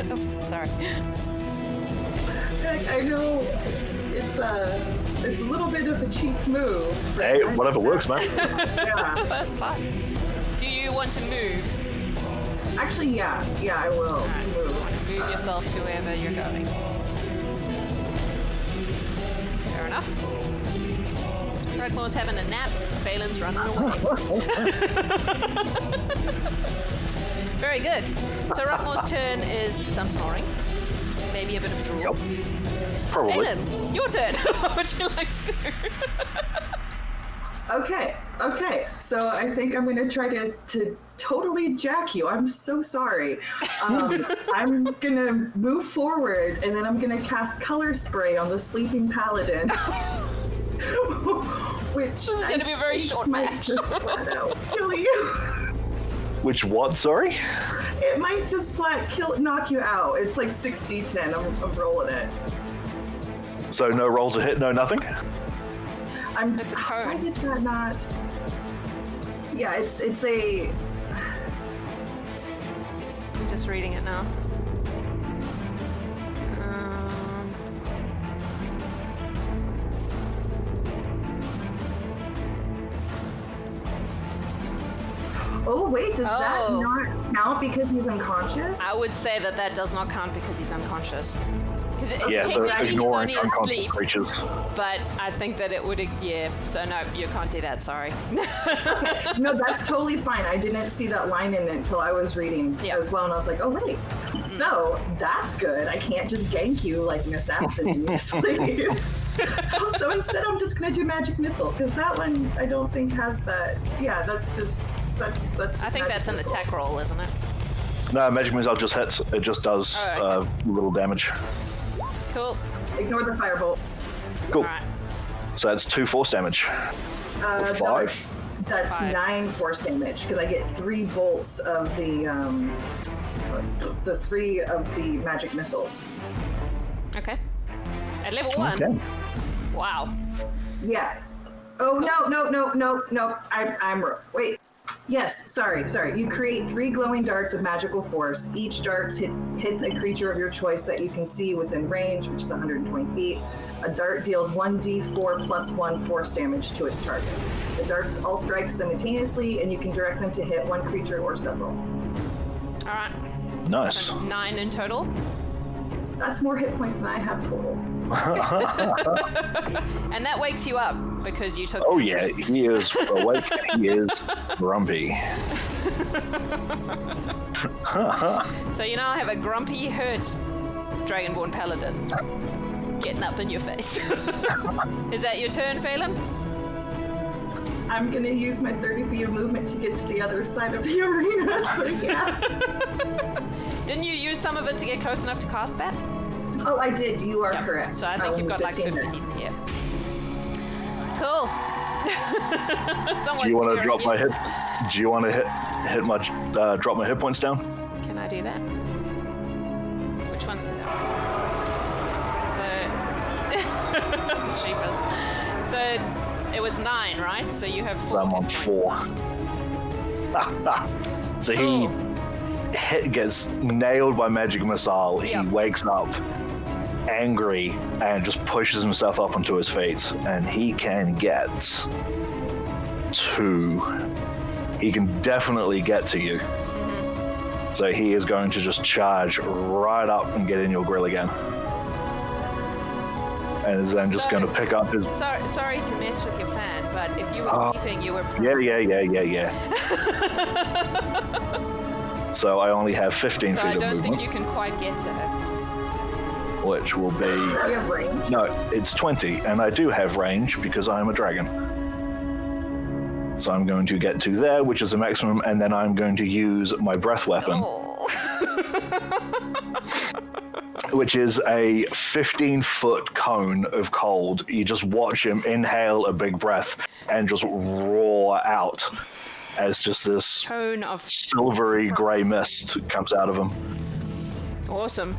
Oops. Sorry. I know it's a little bit of a cheap move. Hey, whatever works, man. Yeah. That's fine. Do you want to move? Actually, yeah, I will. Right. Move yourself to wherever you're going. Fair enough. Rugmore's having a nap. Falynn's running away. Very good. So Rugmore's turn is some snoring. Maybe a bit of drool. Yep. Probably. Falynn, your turn. What would you like to do? Okay. So I think I'm going to try to totally jack you. I'm so sorry. I'm going to move forward, and then I'm going to cast Color Spray on the sleeping Paladin. Which this is going to be a very short match. Just flat out kill you. Which what, sorry? It might just flat knock you out. It's like 60-10. I'm rolling it. So no roll to hit, no nothing? It's a cone. Why did that not? Yeah, it's a... I'm just reading it now. Oh, wait, does that not count because he's unconscious? I would say that does not count because he's unconscious. Yeah, so technically he's ignoring only unconscious asleep, creatures. but I think that it would, so no, you can't do that, sorry. Okay. No, that's totally fine. I didn't see that line in it until I was reading as well, and I was like, oh, wait. So, that's good. I can't just gank you like an assassin in your sleep. So instead, I'm just going to do Magic Missile, because that one I don't think has that. Yeah, that's just I think that's an attack roll, isn't it? No, Magic Missile just hits. It just does little damage. Cool. Ignore the firebolt. Cool. All right. So that's 2 force damage. No, 5. That's 5. 9 force damage because I get 3 bolts of the 3 of the magic missiles. Okay. At level 1. Okay. Wow. Yeah. Oh no! I'm wait. Yes, sorry. You create 3 glowing darts of magical force. Each dart hits a creature of your choice that you can see within range, which is 120 feet. A dart deals 1d4 plus 1 force damage to its target. The darts all strike simultaneously, and you can direct them to hit one creature or several. All right. Nice. 9 in total. That's more hit points than I have total. And that wakes you up because you took. Oh yeah, he is awake. He is grumpy. So you now have a grumpy, hurt Dragonborn Paladin getting up in your face. Is that your turn, Falynn? I'm gonna use my 30 feet of movement to get to the other side of the arena. But yeah. Didn't you use some of it to get close enough to cast that? Oh, I did. You are Yep. correct. So I think you've got like 15. Yeah. Cool. Do you want to drop my hit? Do you want to hit my drop my hit points down? Can I do that? Which one's that? So, sheepers. So it was 9, right? So you have 4. So I'm on 4. So he gets nailed by magic missile. He wakes up angry and just pushes himself up onto his feet, and he can get to. He can definitely get to you. Mm-hmm. So he is going to just charge right up and get in your grill again. And is then just going to pick up his. Sorry to mess with your plan, but if you were sleeping, you were. Yeah. So I only have 15 So feet I of don't movement, think you can quite get to her. which will be. Do you have range? No, it's 20, and I do have range because I am a dragon. So I'm going to get to there, which is the maximum, and then I'm going to use my breath weapon, Oh. which is a 15-foot cone of cold. You just watch him inhale a big breath and just roar out as just this Cone of silvery grey mist comes out of him. awesome.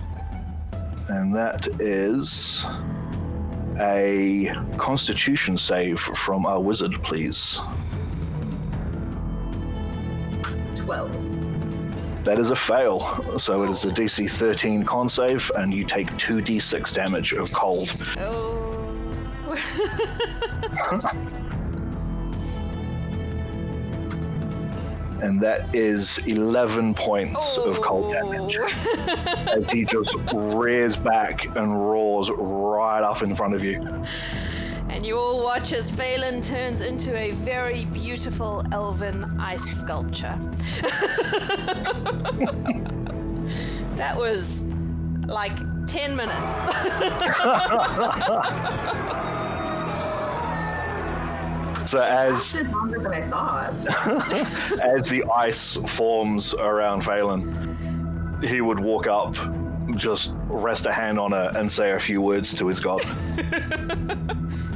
And that is a Constitution save from our wizard, please. 12. That is a fail. So it is a DC 13 con save, and you take 2d6 damage of cold. Oh. And that is 11 points of cold damage. As he just rears back and roars right up in front of you. And you all watch as Falynn turns into a very beautiful elven ice sculpture. That was like 10 minutes. So as That's longer than I thought. as the ice forms around Falynn, he would walk up, just rest a hand on her, and say a few words to his god.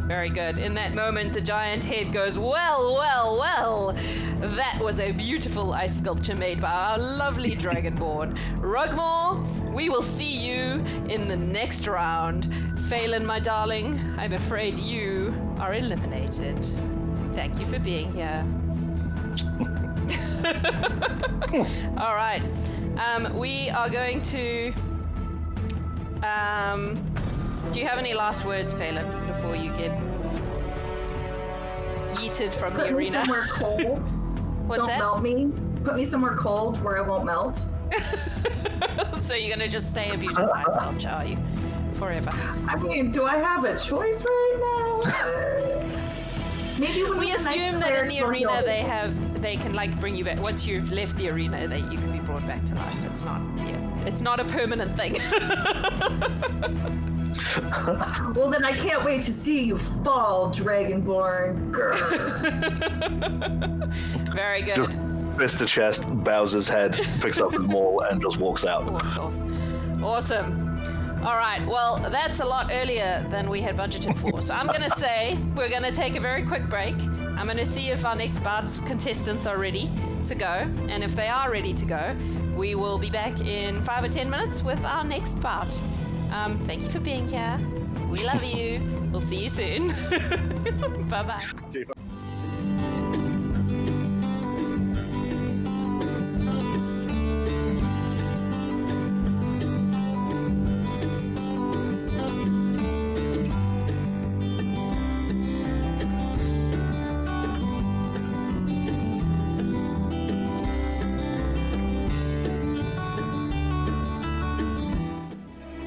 Very good. In that moment, the giant head goes, well. That was a beautiful ice sculpture made by our lovely Dragonborn. Rugmore, we will see you in the next round. Falynn, my darling, I'm afraid you are eliminated. Thank you for being here. All right. We are going to... do you have any last words, Falynn, before you get yeeted from the Put me arena? somewhere cold. What's Don't that? melt me. Put me somewhere cold where I won't melt. So you're gonna just stay a beautiful ice sculpture, are you? Forever. I mean, do I have a choice right now? Maybe when We the night assume that in the clerics arena don't they can like bring you back. Once you've left the arena, that you can be brought back to life. It's not a permanent thing. Well, then I can't wait to see you fall, Dragonborn. Grr. Very good. Just fist to chest, bows his head, picks up his maul, and just walks out. Walks off. Awesome. All right, well, that's a lot earlier than we had budgeted for. So I'm going to say we're going to take a very quick break. I'm going to see if our next Bouts contestants are ready to go. And if they are ready to go, we will be back in 5 or 10 minutes with our next Bout. Thank you for being here. We love you. We'll see you soon. Bye-bye. See you.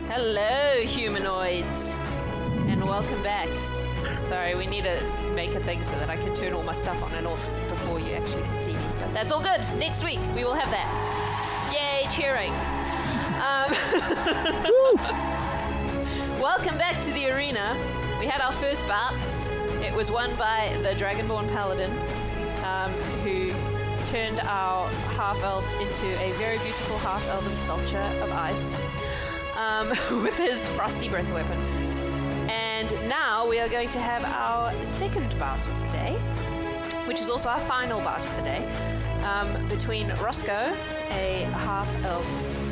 Hello, humanoids, and welcome back. Sorry, we need to make a thing so that I can turn all my stuff on and off before you actually can see me. But that's all good. Next week, we will have that. Yay, cheering. Welcome back to the arena. We had our first bout. It was won by the Dragonborn Paladin, who turned our half-elf into a very beautiful half-elven sculpture of ice. With his frosty breath weapon. And now we are going to have our second bout of the day, which is also our final bout of the day, between Roscoe, a half-elf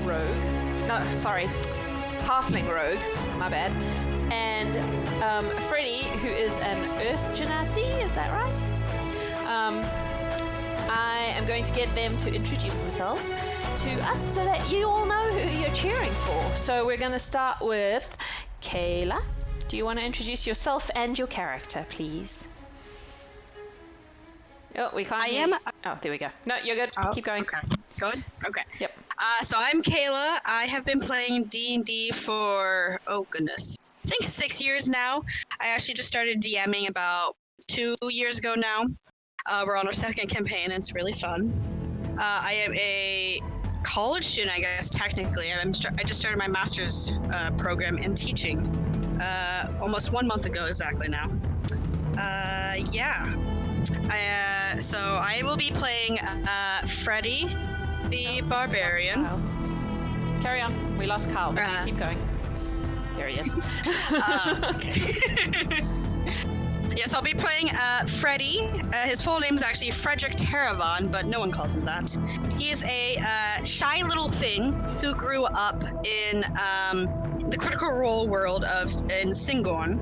rogue, halfling rogue, my bad, and Freddy, who is an earth genasi, is that right? I am going to get them to introduce themselves to us so that you all know who you're cheering for. So we're going to start with Kayla. Do you want to introduce yourself and your character, please? Oh, we can't hear you. Oh, there we go. No, you're good. Oh, keep going. Okay. Good? Okay. Yep. So I'm Kayla. I have been playing D&D for, I think 6 years now. I actually just started DMing about 2 years ago now. We're on our second campaign, and it's really fun. I am a college student, I guess, technically. I just started my master's program in teaching almost 1 month ago exactly now. So I will be playing Freddy, the Barbarian. Carry on. We lost Kyle, but keep going. There he is. Okay. Yes, I'll be playing Freddy. His full name is actually Frederick Terravon, but no one calls him that. He is a shy little thing who grew up in the Critical Role world in Singorn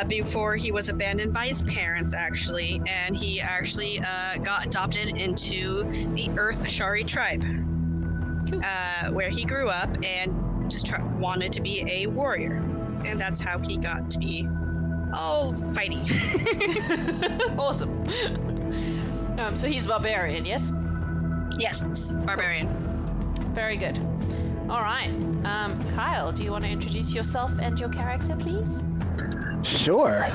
before he was abandoned by his parents, actually, and he actually got adopted into the Earth Ashari tribe, where he grew up and just wanted to be a warrior, and that's how he got to be all fighty. Awesome. So he's Barbarian, yes? Yes, Barbarian. Very good. All right. Kyle, do you want to introduce yourself and your character, please? Sure.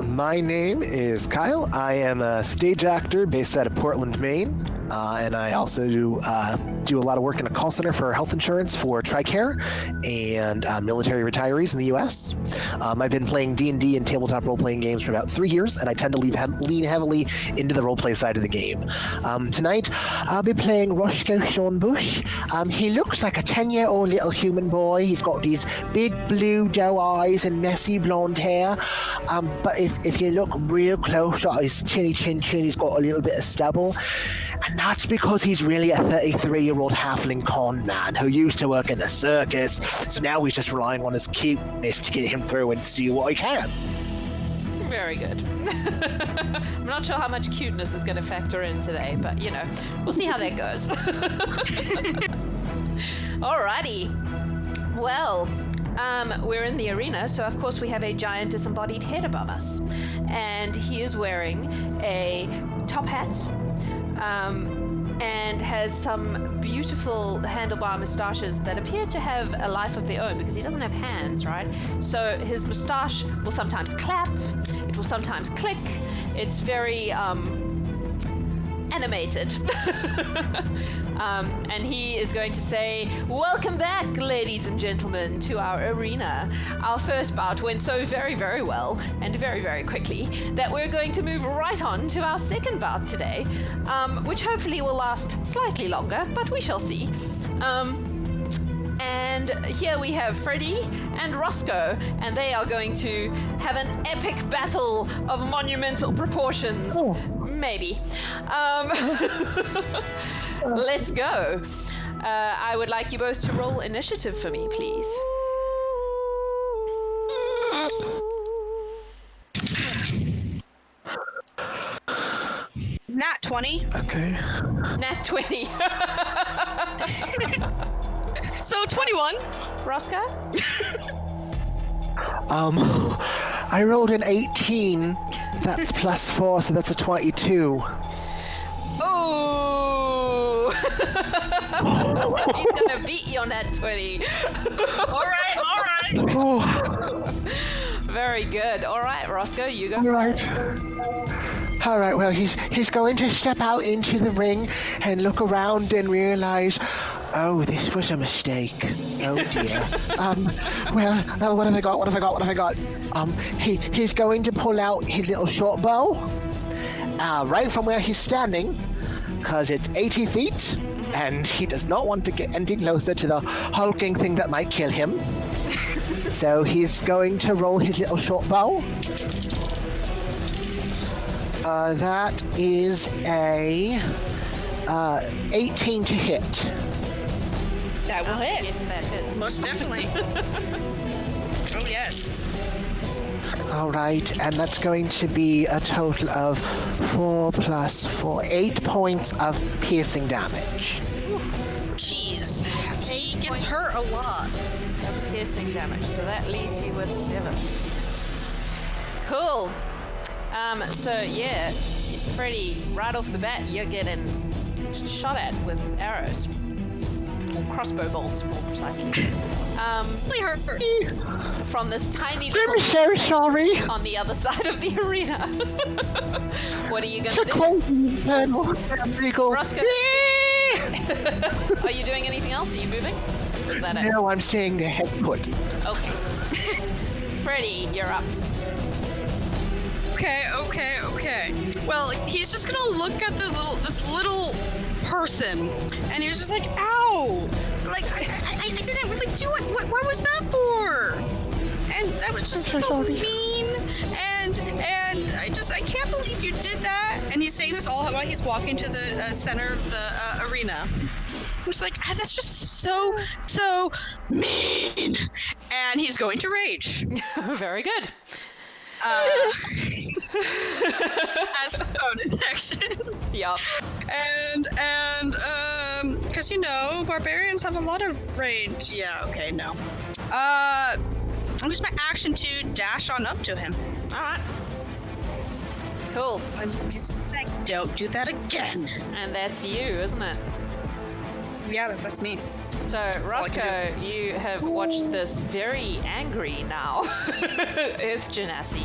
My name is Kyle. I am a stage actor based out of Portland, Maine. And I also do a lot of work in a call center for health insurance for TRICARE and military retirees in the U.S. I've been playing D&D and tabletop role-playing games for about 3 years, and I tend to lean heavily into the role-play side of the game. Tonight, I'll be playing Roscoe Thornbush. He looks like a 10-year-old little human boy. He's got these big blue doe eyes and messy blonde hair. But if you look real close at his chinny chin, he's got a little bit of stubble. And that's because he's really a 33-year-old halfling con man who used to work in the circus, so now he's just relying on his cuteness to get him through and see what he can. Very good. I'm not sure how much cuteness is going to factor in today, but, we'll see how that goes. Alrighty. Well, we're in the arena, so of course we have a giant disembodied head above us. And he is wearing a top hat, and has some beautiful handlebar moustaches that appear to have a life of their own because he doesn't have hands, right? So his moustache will sometimes clap, it will sometimes click. It's very animated. And he is going to say, "Welcome back, ladies and gentlemen, to our arena. Our first bout went so very, very well and very, very quickly that we're going to move right on to our second bout today, which hopefully will last slightly longer, but we shall see. And And here we have Freddy and Roscoe, and they are going to have an epic battle of monumental proportions. Maybe. Let's go. I would like you both to roll initiative for me, please. Nat 20. Okay. Nat 20. So 21. Roscoe? I rolled an 18. That's plus 4, so that's a 22. Oh! He's gonna beat you on that 20. All right. Very good. All right, Roscoe, you go. All right, well, he's going to step out into the ring and look around and realize, oh, this was a mistake. Oh dear. What have I got? He's going to pull out his little short bow, right from where he's standing, because it's 80 feet, and he does not want to get any closer to the hulking thing that might kill him. So he's going to roll his little short bow. That is a 18 to hit. That will hit. Yes, that hits. Most definitely. Oh, yes. All right, and that's going to be a total of 4 plus 4, 8 points of piercing damage. Jeez. He gets hurt a lot. Piercing damage, so that leaves you with 7. Cool. So yeah, Freddy, right off the bat, you're getting shot at with arrows. Or crossbow bolts, more precisely. From this tiny little... I'm so sorry. On the other side of the arena. What are you gonna do? Roscoe. Are you doing anything else? Are you moving? Or is that it? No, I'm staying the head put. Okay. Freddy, you're up. Okay. Well, he's just gonna look at this little person, and he was just like, "Ow!" Like I didn't really do it. What was that for? And that was just so mean. And I can't believe you did that. And he's saying this all while he's walking to the center of the arena. I'm just like, that's just so mean. And he's going to rage. Very good. As the bonus action. Yup. And because barbarians have a lot of range. Yeah, okay, no. I'll use my action to dash on up to him. Alright. Cool. I'm just like, don't do that again. And that's you, isn't it? Yeah, that's me. So, Roscoe, you have watched this very angry now. It's Genasi.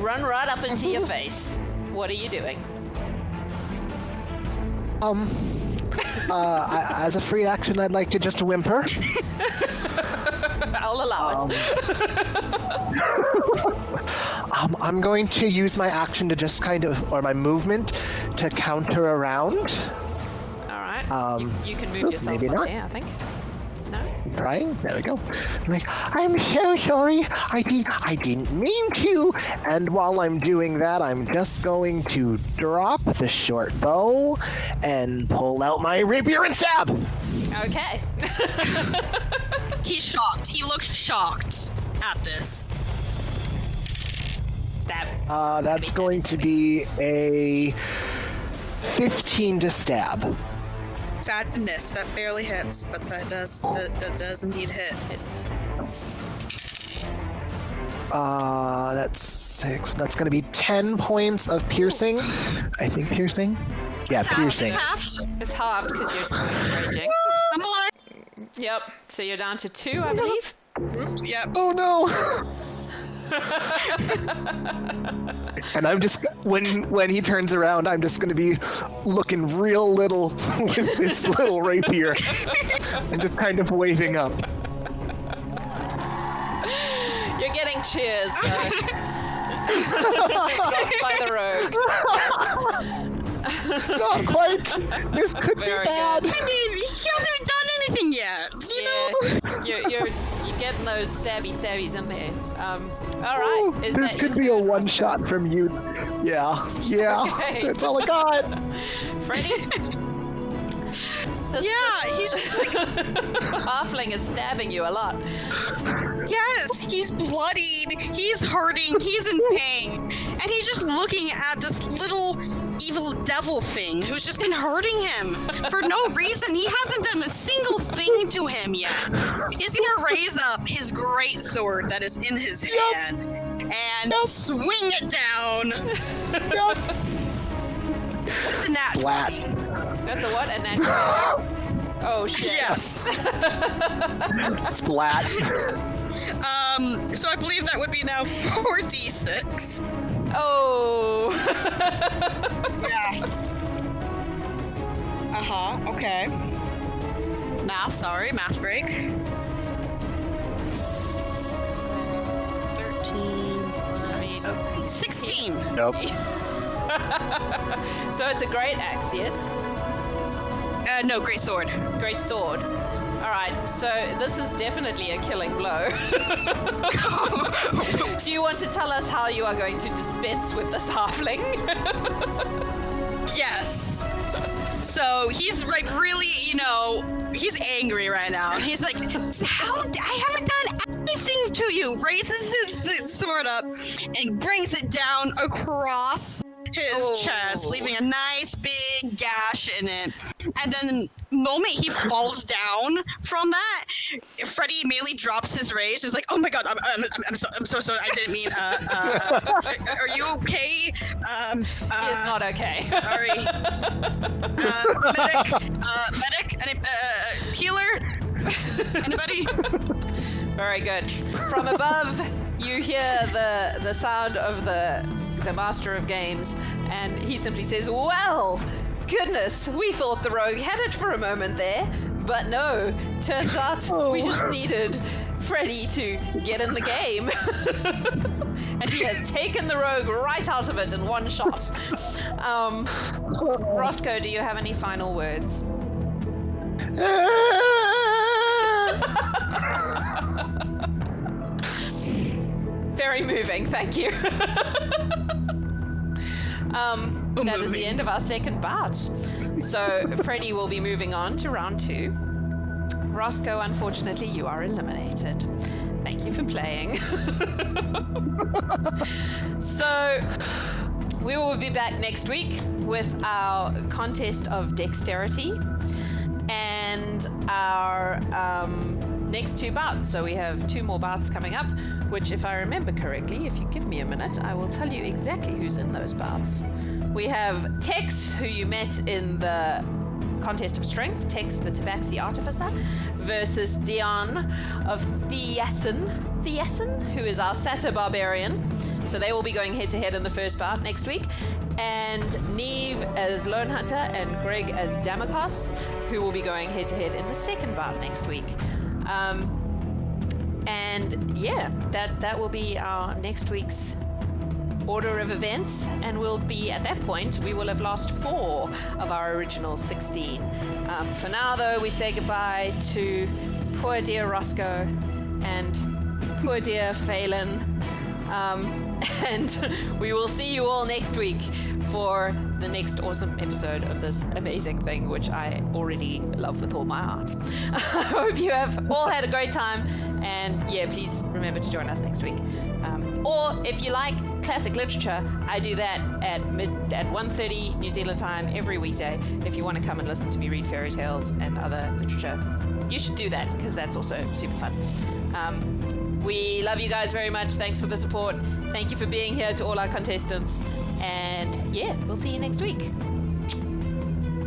Run right up into your face. What are you doing? As a free action, I'd like to just whimper. I'll allow it. I'm going to use my action to just or my movement to counter around. Alright. You can move yourself maybe not. there, I think. No? Trying? There we go. I'm so sorry. I didn't mean to. And while I'm doing that, I'm just going to drop the short bow and pull out my rapier and stab. Okay. He's shocked. He looks shocked at this. Stab. That's going to be a 15 to stab. Sadness, that barely hits, but that does indeed hit. That's 6. That's going to be 10 points of piercing. I think piercing. Yeah, piercing. It's halved. It's halved because you're raging. I'm alive. Yep. So you're down to 2, I believe. Yep. Oh no. And I'm just when he turns around, I'm just going to be looking real little with this little rapier and just kind of waving up. You're getting cheers, though. Dropped by the rogue. Not quite. This could Very be bad. good. I mean, he hasn't even done anything yet. You know? You're getting those stabbies in there. All right. Is This that could your be a turn, one Roscoe? shot from you. Yeah. Okay. That's all I got. Freddy? He's just like, Halfling is stabbing you a lot. yes, he's bloodied, he's hurting, he's in pain, and he's just looking at this little evil devil thing who's just been hurting him for no reason. He hasn't done a single thing to him yet. He's gonna raise up his great sword that is in his hand and swing it down. With a nat Splat. 20. That's a what? A natural. Oh shit. Yes. Splat. So I believe that would be now 4d6. Oh. Yeah. Okay. Math break. 13 plus 16. Nope. So it's a great axe, yes? No, great sword. Great sword. Alright, so this is definitely a killing blow. Do you want to tell us how you are going to dispense with this halfling? Yes. So he's like really, he's angry right now. He's like, how? I haven't done anything to you. Raises his sword up and brings it down across his chest, leaving a nice big gash in it. And then the moment he falls down from that, Freddy immediately drops his rage. He's like, "Oh my god, I'm so sorry. I didn't mean. Are you okay? He is not okay. Sorry. Medic, healer. Anybody? Very good. From above, you hear the sound of the Master of Games, and he simply says, "Well, goodness, we thought the rogue had it for a moment there, but no, turns out we just needed Freddy to get in the game." And he has taken the rogue right out of it in one shot. Roscoe, do you have any final words? Very moving, thank you. That is the end of our second bout. So Freddy will be moving on to round 2. Roscoe, unfortunately, you are eliminated. Thank you for playing. So we will be back next week with our contest of dexterity and our next 2 bouts. So we have 2 more bouts coming up, which, if I remember correctly, if you give me a minute, I will tell you exactly who's in those bouts. We have Tex, who you met in the contest of strength, Tex the Tabaxi Artificer, versus Dion of Thiason, who is our Satyr Barbarian. So they will be going head to head in the first bout next week. And Niamh as Lonehunter and Greg as Damokos, who will be going head to head in the second bout next week. And yeah, that will be our next week's order of events, and we'll be, at that point, we will have lost 4 of our original 16. For now, though, we say goodbye to poor dear Roscoe and poor dear Falynn, and we will see you all next week for the next awesome episode of this amazing thing, which I already love with all my heart. I hope you have all had a great time, and yeah, please remember to join us next week. Or if you like classic literature, I do that at 1:30 New Zealand time every weekday. If you want to come and listen to me read fairy tales and other literature, you should do that, because that's also super fun. We love you guys very much. Thanks for the support. Thank you for being here to all our contestants. And yeah, we'll see you next week.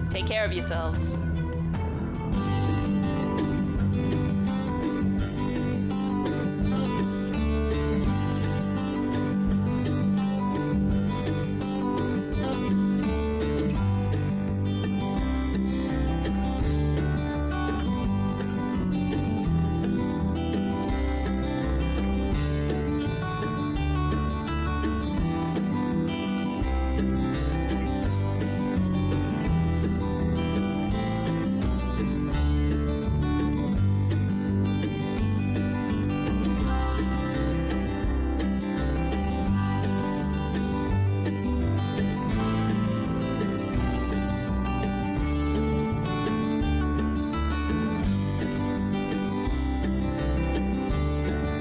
Take care of yourselves.